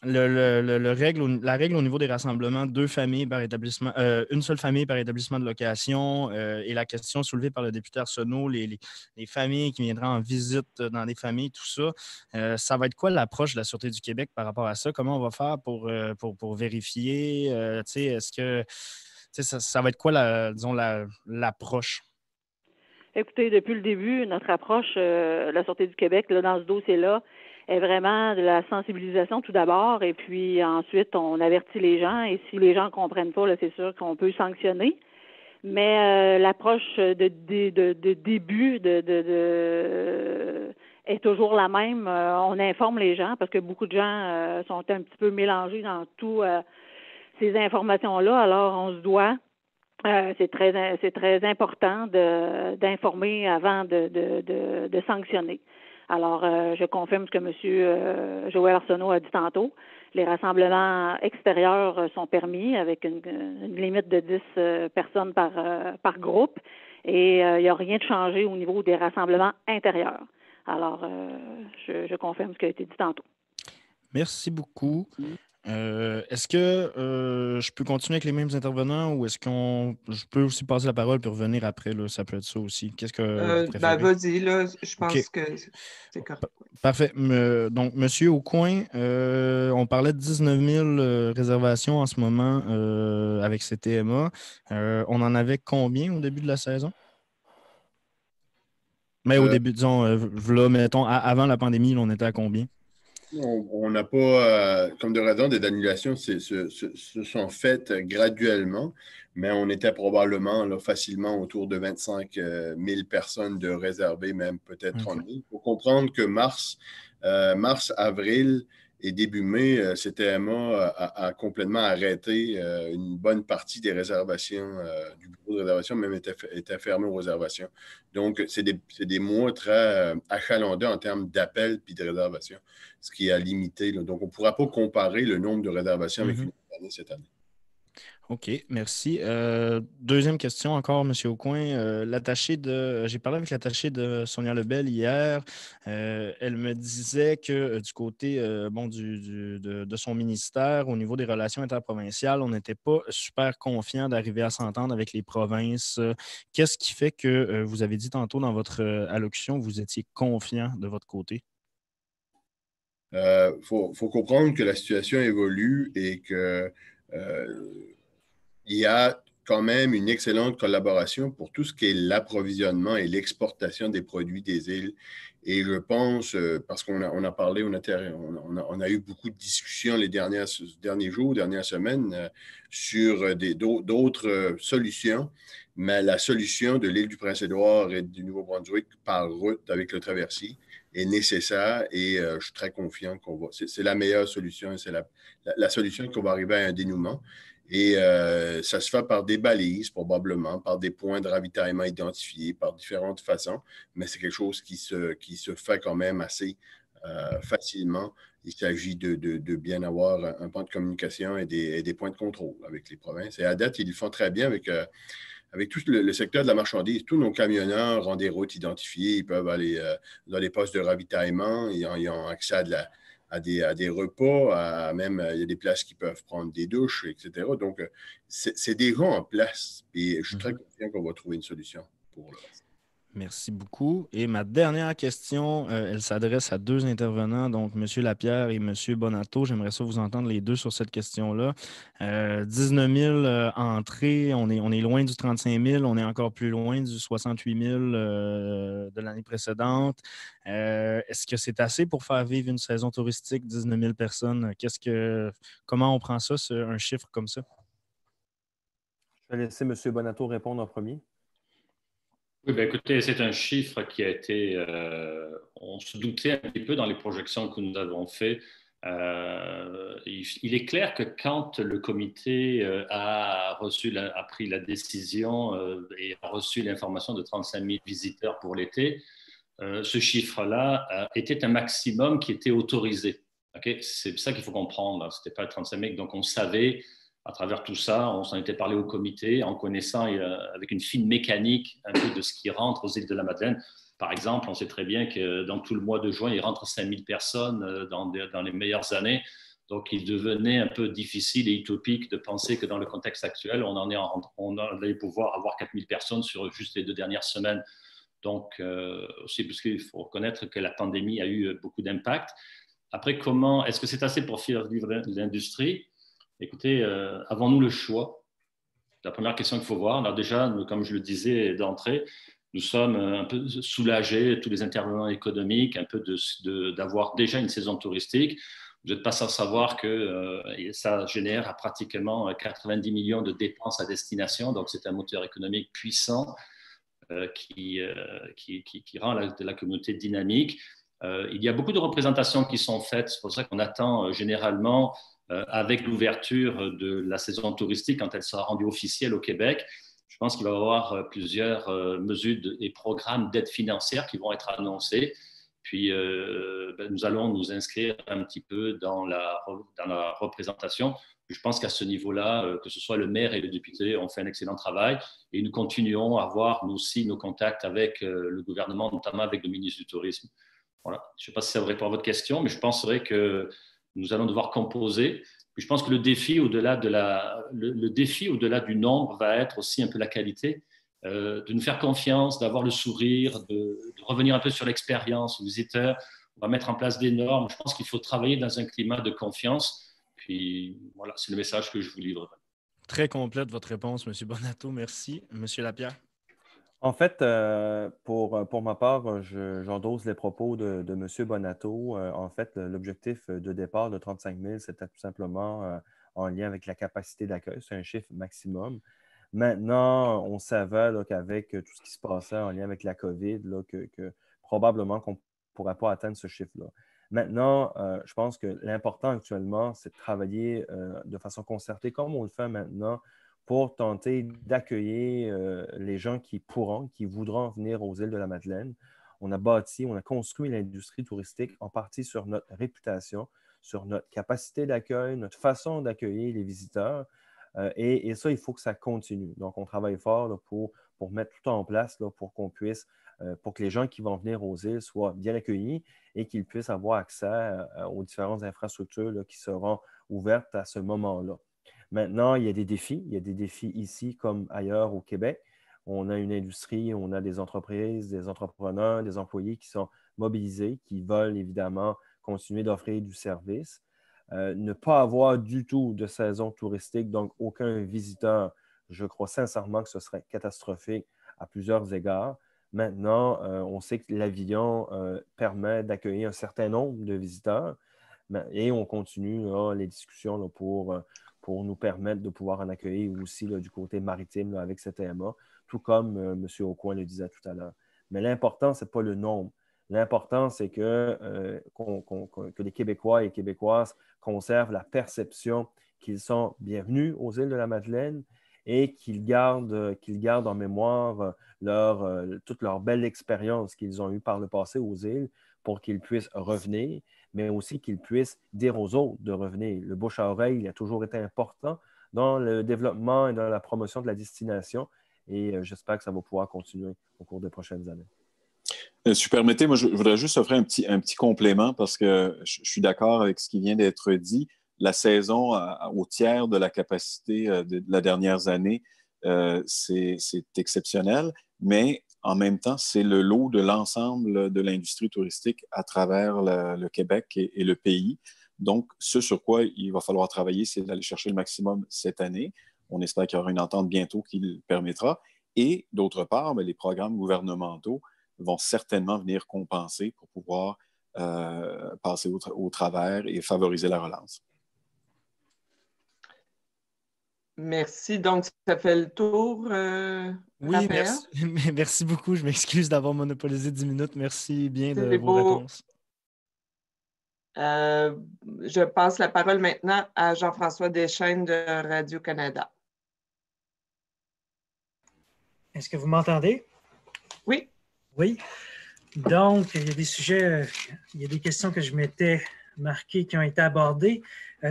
La règle au niveau des rassemblements, 2 familles par établissement, une seule famille par établissement de location, et la question soulevée par le député Arsenault, les familles qui viendraient en visite dans des familles, tout ça, ça va être quoi l'approche de la Sûreté du Québec par rapport à ça? Comment on va faire pour vérifier? Est-ce que ça va être quoi l'approche? Écoutez, depuis le début, notre approche, la Sûreté du Québec, là, dans ce dossier-là, est vraiment de la sensibilisation tout d'abord, et puis ensuite, on avertit les gens, et si les gens ne comprennent pas, là, c'est sûr qu'on peut sanctionner. Mais l'approche de début est toujours la même. On informe les gens parce que beaucoup de gens sont un petit peu mélangés dans toutes ces informations-là, alors on se doit. C'est très important d'informer avant de sanctionner. Alors, je confirme ce que M. Joël Arsenault a dit tantôt. Les rassemblements extérieurs sont permis avec une limite de 10 personnes par groupe et il n'y a rien de changé au niveau des rassemblements intérieurs. Alors, je confirme ce qui a été dit tantôt. Merci beaucoup. Est-ce que je peux continuer avec les mêmes intervenants ou est-ce je peux aussi passer la parole puis revenir après? Là, ça peut être ça aussi. Qu'est-ce que vous préférez? Vas-y, là, je pense OK. que c'est correct. Parfait. Donc, M. Aucoin, on parlait de 19 000 réservations en ce moment avec ces TMA. On en avait combien au début de la saison? Mais au début, disons, là, mettons, avant la pandémie, là, on était à combien? On n'a pas, comme de raison, des annulations se sont faites graduellement, mais on était probablement là, facilement autour de 25 000 personnes de réservées, même peut-être 30 000. Il faut comprendre que mars, avril et début mai, CTMA a complètement arrêté une bonne partie des réservations, du bureau de réservation, même était fermé aux réservations. Donc, c'est des mois très achalandés en termes d'appels puis de réservations, ce qui a limité. Là. Donc, on ne pourra pas comparer le nombre de réservations avec une autre année cette année. OK, merci. Deuxième question encore, M. Aucoin. J'ai parlé avec l'attachée de Sonia Lebel hier. Elle me disait que du côté de son ministère, au niveau des relations interprovinciales, on n'était pas super confiant d'arriver à s'entendre avec les provinces. Qu'est-ce qui fait que vous avez dit tantôt dans votre allocution que vous étiez confiant de votre côté? Faut comprendre que la situation évolue et que il y a quand même une excellente collaboration pour tout ce qui est l'approvisionnement et l'exportation des produits des îles. Et je pense, parce qu'on a parlé, on a eu beaucoup de discussions les derniers jours, dernières semaines, sur d'autres solutions. Mais la solution de l'île du Prince-Édouard et du Nouveau-Brunswick par route avec le traversier est nécessaire et je suis très confiant c'est la meilleure solution et c'est la solution qu'on va arriver à un dénouement. Et ça se fait par des balises, probablement, par des points de ravitaillement identifiés, par différentes façons, mais c'est quelque chose qui se fait quand même assez facilement. Il s'agit de bien avoir un point de communication et des points de contrôle avec les provinces. Et à date, ils le font très bien avec tout le secteur de la marchandise. Tous nos camionneurs ont des routes identifiées, ils peuvent aller dans les postes de ravitaillement, ils ont accès à des repas, même il y a des places qui peuvent prendre des douches, etc. Donc, c'est déjà en place. Et je suis très confiant qu'on va trouver une solution pour le reste. Merci beaucoup. Et ma dernière question, elle s'adresse à deux intervenants, donc M. Lapierre et M. Bonato. J'aimerais ça vous entendre les deux sur cette question-là. 19 000 entrées, on est loin du 35 000, on est encore plus loin du 68 000 de l'année précédente. Est-ce que c'est assez pour faire vivre une saison touristique, 19 000 personnes? Comment on prend ça, un chiffre comme ça? Je vais laisser M. Bonato répondre en premier. Oui, bien, écoutez, c'est un chiffre qui a été, on se doutait un petit peu dans les projections que nous avons faites. Il est clair que quand le comité a pris la décision et a reçu l'information de 35 000 visiteurs pour l'été, ce chiffre-là était un maximum qui était autorisé. Okay? C'est ça qu'il faut comprendre. Ce n'était pas 35 000, donc on savait. À travers tout ça, on s'en était parlé au comité en connaissant avec une fine mécanique un peu de ce qui rentre aux îles de la Madeleine. Par exemple, on sait très bien que dans tout le mois de juin, il rentre 5 000 personnes dans les meilleures années. Donc, il devenait un peu difficile et utopique de penser que dans le contexte actuel, on allait pouvoir avoir 4 000 personnes sur juste les 2 dernières semaines. Donc, aussi parce qu'il faut reconnaître que la pandémie a eu beaucoup d'impact. Après, est-ce que c'est assez pour faire vivre l'industrie? Écoutez, avons-nous le choix? La première question qu'il faut voir. Alors déjà, comme je le disais d'entrée, nous sommes un peu soulagés, tous les intervenants économiques, un peu d'avoir déjà une saison touristique. Vous n'êtes pas sans savoir que ça génère pratiquement 90 millions de dépenses à destination. Donc, c'est un moteur économique puissant qui rend la communauté dynamique. Il y a beaucoup de représentations qui sont faites. C'est pour ça qu'on attend généralement avec l'ouverture de la saison touristique, quand elle sera rendue officielle au Québec, je pense qu'il va y avoir plusieurs mesures et programmes d'aide financière qui vont être annoncés. Puis, nous allons nous inscrire un petit peu dans la représentation. Je pense qu'à ce niveau-là, que ce soit le maire et le député ont fait un excellent travail et nous continuons à avoir, nous aussi, nos contacts avec le gouvernement, notamment avec le ministre du Tourisme. Voilà. Je ne sais pas si ça vous répond à votre question, mais je penserais que nous allons devoir composer. Puis je pense que le défi au-delà du nombre va être aussi un peu la qualité, de nous faire confiance, d'avoir le sourire, de revenir un peu sur l'expérience aux visiteurs. On va mettre en place des normes. Je pense qu'il faut travailler dans un climat de confiance. Puis voilà, c'est le message que je vous livre. Très complète votre réponse, M. Bonato. Merci. M. Lapierre. En fait, pour ma part, j'endosse les propos de M. Bonato. En fait, l'objectif de départ de 35 000, c'était tout simplement en lien avec la capacité d'accueil. C'est un chiffre maximum. Maintenant, on savait qu'avec tout ce qui se passait en lien avec la COVID, que probablement qu'on ne pourrait pas atteindre ce chiffre-là. Maintenant, je pense que l'important actuellement, c'est de travailler de façon concertée, comme on le fait maintenant, pour tenter d'accueillir les gens qui pourront, qui voudront venir aux îles de la Madeleine. On a construit l'industrie touristique en partie sur notre réputation, sur notre capacité d'accueil, notre façon d'accueillir les visiteurs. Et ça, il faut que ça continue. Donc, on travaille fort là, pour mettre tout en place là, pour qu'on puisse, pour que les gens qui vont venir aux îles soient bien accueillis et qu'ils puissent avoir accès aux différentes infrastructures là, qui seront ouvertes à ce moment-là. Maintenant, il y a des défis. Il y a des défis ici comme ailleurs au Québec. On a une industrie, on a des entreprises, des entrepreneurs, des employés qui sont mobilisés, qui veulent évidemment continuer d'offrir du service. Ne pas avoir du tout de saison touristique, donc aucun visiteur, je crois sincèrement que ce serait catastrophique à plusieurs égards. Maintenant, on sait que l'avion permet d'accueillir un certain nombre de visiteurs et on continue là, les discussions là, pour nous permettre de pouvoir en accueillir aussi là, du côté maritime là, avec ce TMA, tout comme M. Aucoin le disait tout à l'heure. Mais l'important, ce n'est pas le nombre. L'important, c'est que les Québécois et Québécoises conservent la perception qu'ils sont bienvenus aux îles de la Madeleine et qu'ils gardent en mémoire toute leur belle expérience qu'ils ont eue par le passé aux îles pour qu'ils puissent revenir, mais aussi qu'ils puissent dire aux autres de revenir. Le bouche à oreille, il a toujours été important dans le développement et dans la promotion de la destination. et j'espère que ça va pouvoir continuer au cours des prochaines années. Si vous permettez, moi, je voudrais juste offrir un petit complément parce que je suis d'accord avec ce qui vient d'être dit. La saison au tiers de la capacité de la dernière année, c'est exceptionnel, mais en même temps, c'est le lot de l'ensemble de l'industrie touristique à travers le Québec et le pays. Donc, ce sur quoi il va falloir travailler, c'est d'aller chercher le maximum cette année. On espère qu'il y aura une entente bientôt qui le permettra. Et d'autre part, les programmes gouvernementaux vont certainement venir compenser pour pouvoir passer au travers et favoriser la relance. Merci. Donc, ça fait le tour, Oui, Raphaël? merci beaucoup. Je m'excuse d'avoir monopolisé 10 minutes. Merci bien de vos beau. réponses. Je passe la parole maintenant à Jean-François Deschênes de Radio-Canada. Est-ce que vous m'entendez? Oui. Oui. Donc, il y a des sujets, il y a des questions que je m'étais marquées qui ont été abordées.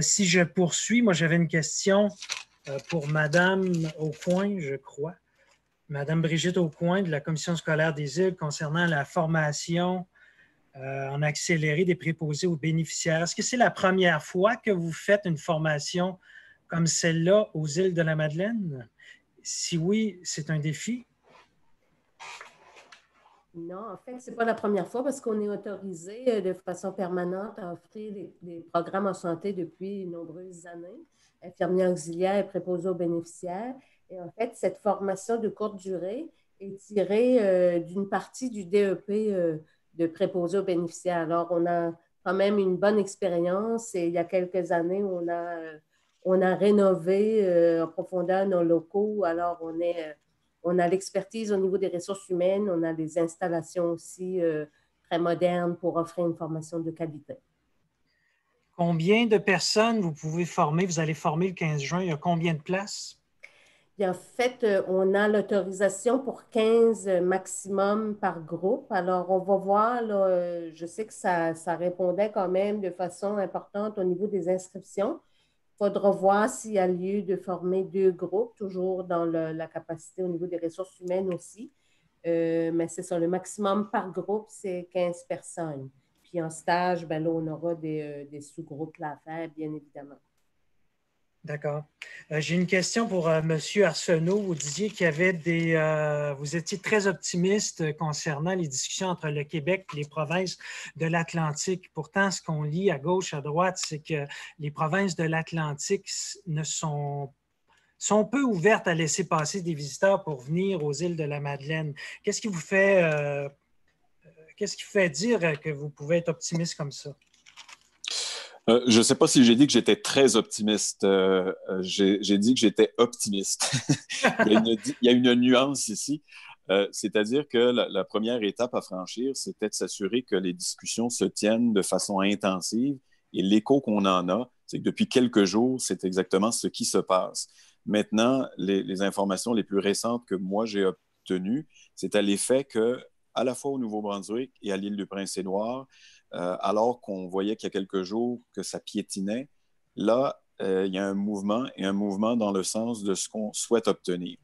Si je poursuis, moi, j'avais une question pour Madame Aucoin, je crois. Madame Brigitte Aucoin de la Commission scolaire des îles concernant la formation en accéléré des préposés aux bénéficiaires. Est-ce que c'est la première fois que vous faites une formation comme celle-là aux îles de la Madeleine? Si oui, c'est un défi? Non, en fait, ce n'est pas la première fois parce qu'on est autorisé de façon permanente à offrir des programmes en santé depuis de nombreuses années. Infirmières auxiliaires et préposés aux bénéficiaires. Et en fait, cette formation de courte durée est tirée d'une partie du DEP de préposés aux bénéficiaires. Alors, on a quand même une bonne expérience et il y a quelques années, on a rénové en profondeur nos locaux. Alors, on a l'expertise au niveau des ressources humaines, on a des installations aussi très modernes pour offrir une formation de qualité. Combien de personnes vous pouvez former? Vous allez former le 15 juin. Il y a combien de places? Et en fait, on a l'autorisation pour 15 maximum par groupe. Alors, on va voir, là, je sais que ça répondait quand même de façon importante au niveau des inscriptions. Il faudra voir s'il y a lieu de former 2 groupes, toujours dans la capacité au niveau des ressources humaines aussi. Mais c'est ça, le maximum par groupe, c'est 15 personnes. Puis en stage, ben là, on aura des sous-groupes là à faire, bien évidemment. D'accord. J'ai une question pour M. Arsenault. Vous disiez qu'il y avait vous étiez très optimiste concernant les discussions entre le Québec et les provinces de l'Atlantique. Pourtant, ce qu'on lit à gauche, à droite, c'est que les provinces de l'Atlantique sont peu ouvertes à laisser passer des visiteurs pour venir aux îles de la Madeleine. Qu'est-ce qui vous fait dire que vous pouvez être optimiste comme ça? Je ne sais pas si j'ai dit que j'étais très optimiste. J'ai dit que j'étais optimiste. il y a une nuance ici. C'est-à-dire que la première étape à franchir, c'était de s'assurer que les discussions se tiennent de façon intensive. Et l'écho qu'on en a, c'est que depuis quelques jours, c'est exactement ce qui se passe. Maintenant, les informations les plus récentes que moi j'ai obtenues, c'est à l'effet que, à la fois au Nouveau-Brunswick et à l'île du Prince-Édouard, alors qu'on voyait qu'il y a quelques jours que ça piétinait, là, il y a un mouvement dans le sens de ce qu'on souhaite obtenir.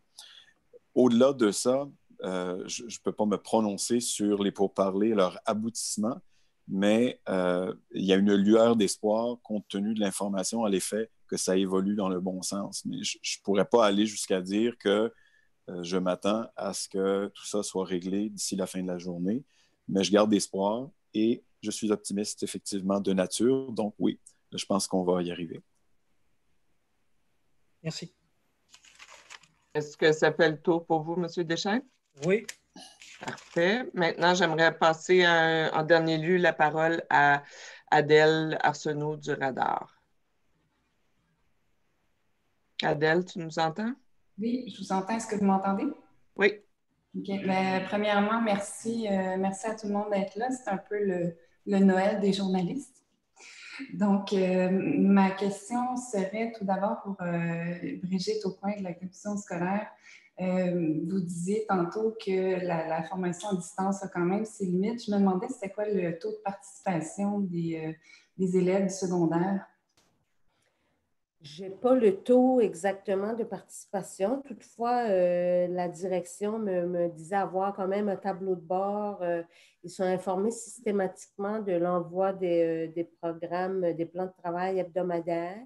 Au-delà de ça, je ne peux pas me prononcer sur les pourparlers, leur aboutissement, mais il y a une lueur d'espoir compte tenu de l'information à l'effet que ça évolue dans le bon sens. Mais je ne pourrais pas aller jusqu'à dire que je m'attends à ce que tout ça soit réglé d'ici la fin de la journée, mais je garde espoir et je suis optimiste effectivement de nature. Donc oui, je pense qu'on va y arriver. Merci. Est-ce que ça fait le tour pour vous, M. Deschênes? Oui. Parfait. Maintenant, j'aimerais passer en dernier lieu la parole à Adèle Arsenault du Radar. Adèle, tu nous entends? Oui, je vous entends. Est-ce que vous m'entendez? Oui. OK. Bien, premièrement, merci à tout le monde d'être là. C'est un peu le Noël des journalistes. Donc, ma question serait tout d'abord pour Brigitte Aucoin de la Commission scolaire. Vous disiez tantôt que la formation à distance a quand même ses limites. Je me demandais c'était quoi le taux de participation des élèves du secondaire? Je n'ai pas le taux exactement de participation. Toutefois, la direction me disait avoir quand même un tableau de bord. Ils sont informés systématiquement de l'envoi des programmes, des plans de travail hebdomadaires.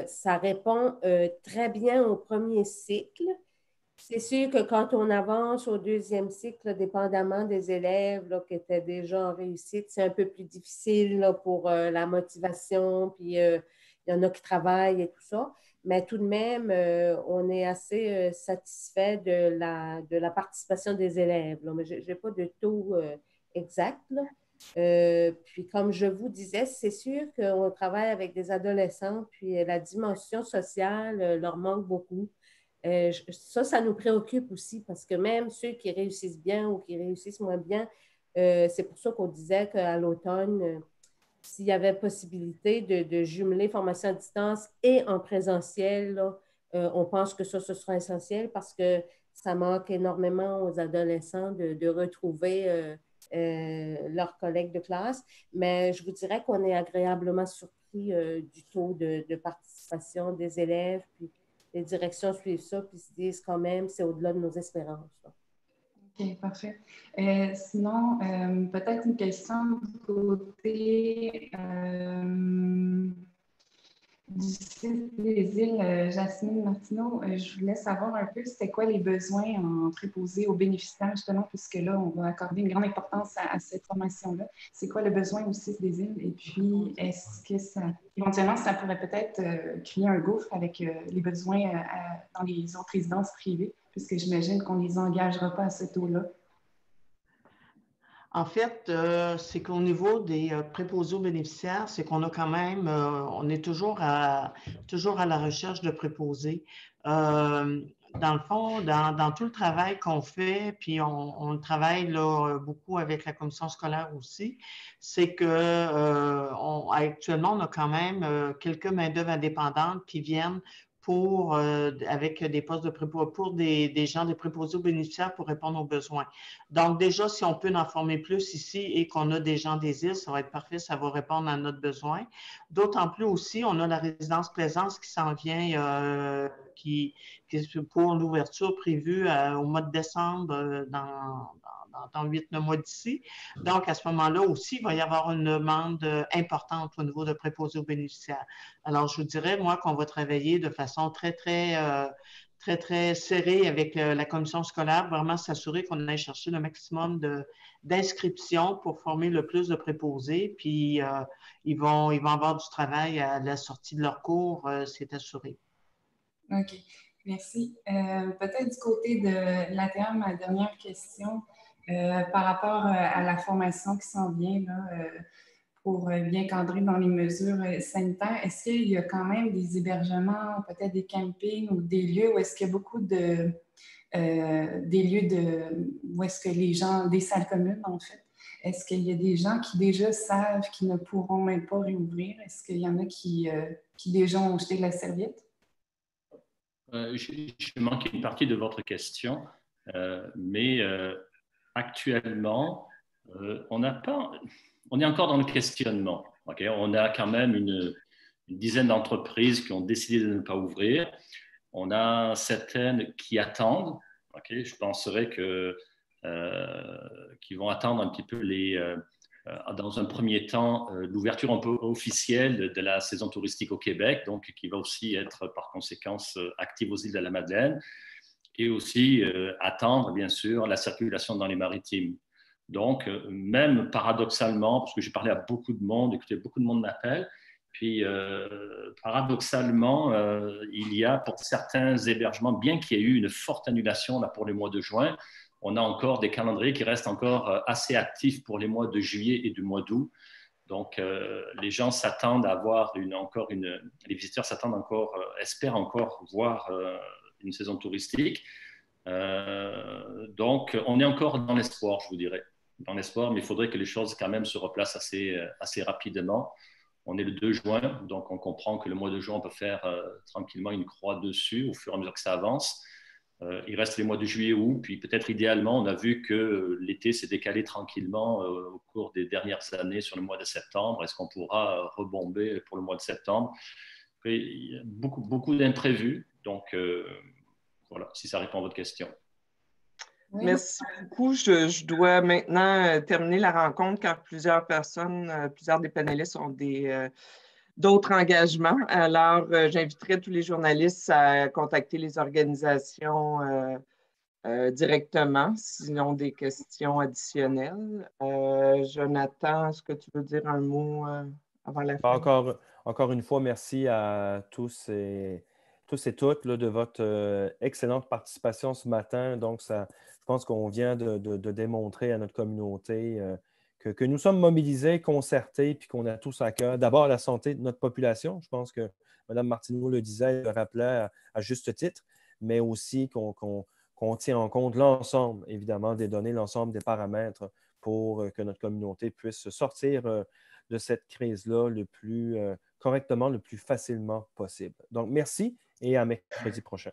Ça répond très bien au premier cycle. C'est sûr que quand on avance au deuxième cycle, dépendamment des élèves là, qui étaient déjà en réussite, c'est un peu plus difficile là, pour la motivation, puis il y en a qui travaillent et tout ça. Mais tout de même, on est assez satisfait de la participation des élèves. Là. Mais je n'ai pas de taux exact. Là. Puis comme je vous disais, c'est sûr qu'on travaille avec des adolescents, puis la dimension sociale leur manque beaucoup. Ça nous préoccupe aussi parce que même ceux qui réussissent bien ou qui réussissent moins bien, c'est pour ça qu'on disait qu'à l'automne, s'il y avait possibilité de jumeler formation à distance et en présentiel, là, on pense que ça, ce sera essentiel parce que ça manque énormément aux adolescents de retrouver leurs collègues de classe. Mais je vous dirais qu'on est agréablement surpris du taux de participation des élèves. Puis les directions suivent ça puis se disent quand même c'est au-delà de nos espérances. Là. OK, parfait. Sinon, peut-être une question du côté du site des îles Jasmine Martineau. Je voulais savoir un peu c'était quoi les besoins en préposé aux bénéficiaires, justement, puisque là, on va accorder une grande importance à cette formation-là. C'est quoi le besoin au site des îles? Et puis, est-ce que ça, éventuellement, ça pourrait peut-être créer un gouffre avec les besoins dans les autres résidences privées, puisque j'imagine qu'on ne les engagera pas à ce taux-là? En fait, c'est qu'au niveau des préposés aux bénéficiaires, c'est qu'on a quand même, on est toujours à la recherche de préposés. Dans le fond, dans tout le travail qu'on fait, puis on travaille là, beaucoup avec la commission scolaire aussi, c'est que actuellement, on a quand même quelques main-d'œuvre indépendantes qui viennent avec des postes de préposés, pour des gens, des préposés aux bénéficiaires pour répondre aux besoins. Donc, déjà, si on peut en former plus ici et qu'on a des gens des îles, ça va être parfait, ça va répondre à notre besoin. D'autant plus aussi, on a la résidence Plaisance qui s'en vient, qui pour l'ouverture prévue au mois de décembre dans 8-9 mois d'ici. Donc, à ce moment-là aussi, il va y avoir une demande importante au niveau de préposés aux bénéficiaires. Alors, je vous dirais, moi, qu'on va travailler de façon très, très serrée avec la commission scolaire, vraiment s'assurer qu'on aille chercher le maximum d'inscriptions pour former le plus de préposés. Puis, ils vont avoir du travail à la sortie de leur cours, c'est assuré. OK. Merci. Peut-être du côté de l'ATM, ma dernière question, par rapport à la formation qui s'en vient là, pour bien cadrer dans les mesures sanitaires, est-ce qu'il y a quand même des hébergements, peut-être des campings ou des lieux où est-ce qu'il y a beaucoup de... des lieux où est-ce que les gens, des salles communes en fait, est-ce qu'il y a des gens qui déjà savent qu'ils ne pourront même pas réouvrir? Est-ce qu'il y en a qui déjà ont jeté la serviette? Je manque une partie de votre question, mais actuellement, on est encore dans le questionnement. Okay? On a quand même une dizaine d'entreprises qui ont décidé de ne pas ouvrir. On a certaines qui attendent. Okay? Je penserais qu'ils vont attendre un petit peu dans un premier temps, l'ouverture un peu officielle de la saison touristique au Québec, donc qui va aussi être par conséquence active aux îles de la Madeleine, et aussi attendre, bien sûr, la circulation dans les maritimes. Donc, même paradoxalement, parce que j'ai parlé à beaucoup de monde, écoutez, beaucoup de monde m'appelle, puis paradoxalement, il y a pour certains hébergements, bien qu'il y ait eu une forte annulation là, pour le mois de juin, on a encore des calendriers qui restent encore assez actifs pour les mois de juillet et du mois d'août. Donc, les gens s'attendent à avoir les visiteurs s'attendent encore, espèrent encore voir une saison touristique. Donc, on est encore dans l'espoir, je vous dirais. Dans l'espoir, mais il faudrait que les choses quand même se replacent assez rapidement. On est le 2 juin, donc on comprend que le mois de juin, on peut faire tranquillement une croix dessus au fur et à mesure que ça avance. Il reste les mois de juillet, août, puis peut-être idéalement, on a vu que l'été s'est décalé tranquillement au cours des dernières années sur le mois de septembre. Est-ce qu'on pourra rebomber pour le mois de septembre? il y a beaucoup d'imprévus. Donc, voilà, si ça répond à votre question. Oui. Merci beaucoup. Je dois maintenant terminer la rencontre car plusieurs personnes, plusieurs des panélistes ont d'autres engagements. Alors, j'inviterai tous les journalistes à contacter les organisations directement s'ils ont des questions additionnelles. Jonathan, est-ce que tu veux dire un mot avant la fin? Encore une fois, merci à tous et toutes là, de votre excellente participation ce matin. Donc, je pense qu'on vient de démontrer à notre communauté que nous sommes mobilisés, concertés, puis qu'on a tous à cœur d'abord la santé de notre population. Je pense que Mme Martineau le disait, le rappelait à juste titre, mais aussi qu'on tient en compte l'ensemble, évidemment, des données, l'ensemble des paramètres pour que notre communauté puisse sortir de cette crise-là le plus correctement, le plus facilement possible. Donc, merci et à mercredi prochain.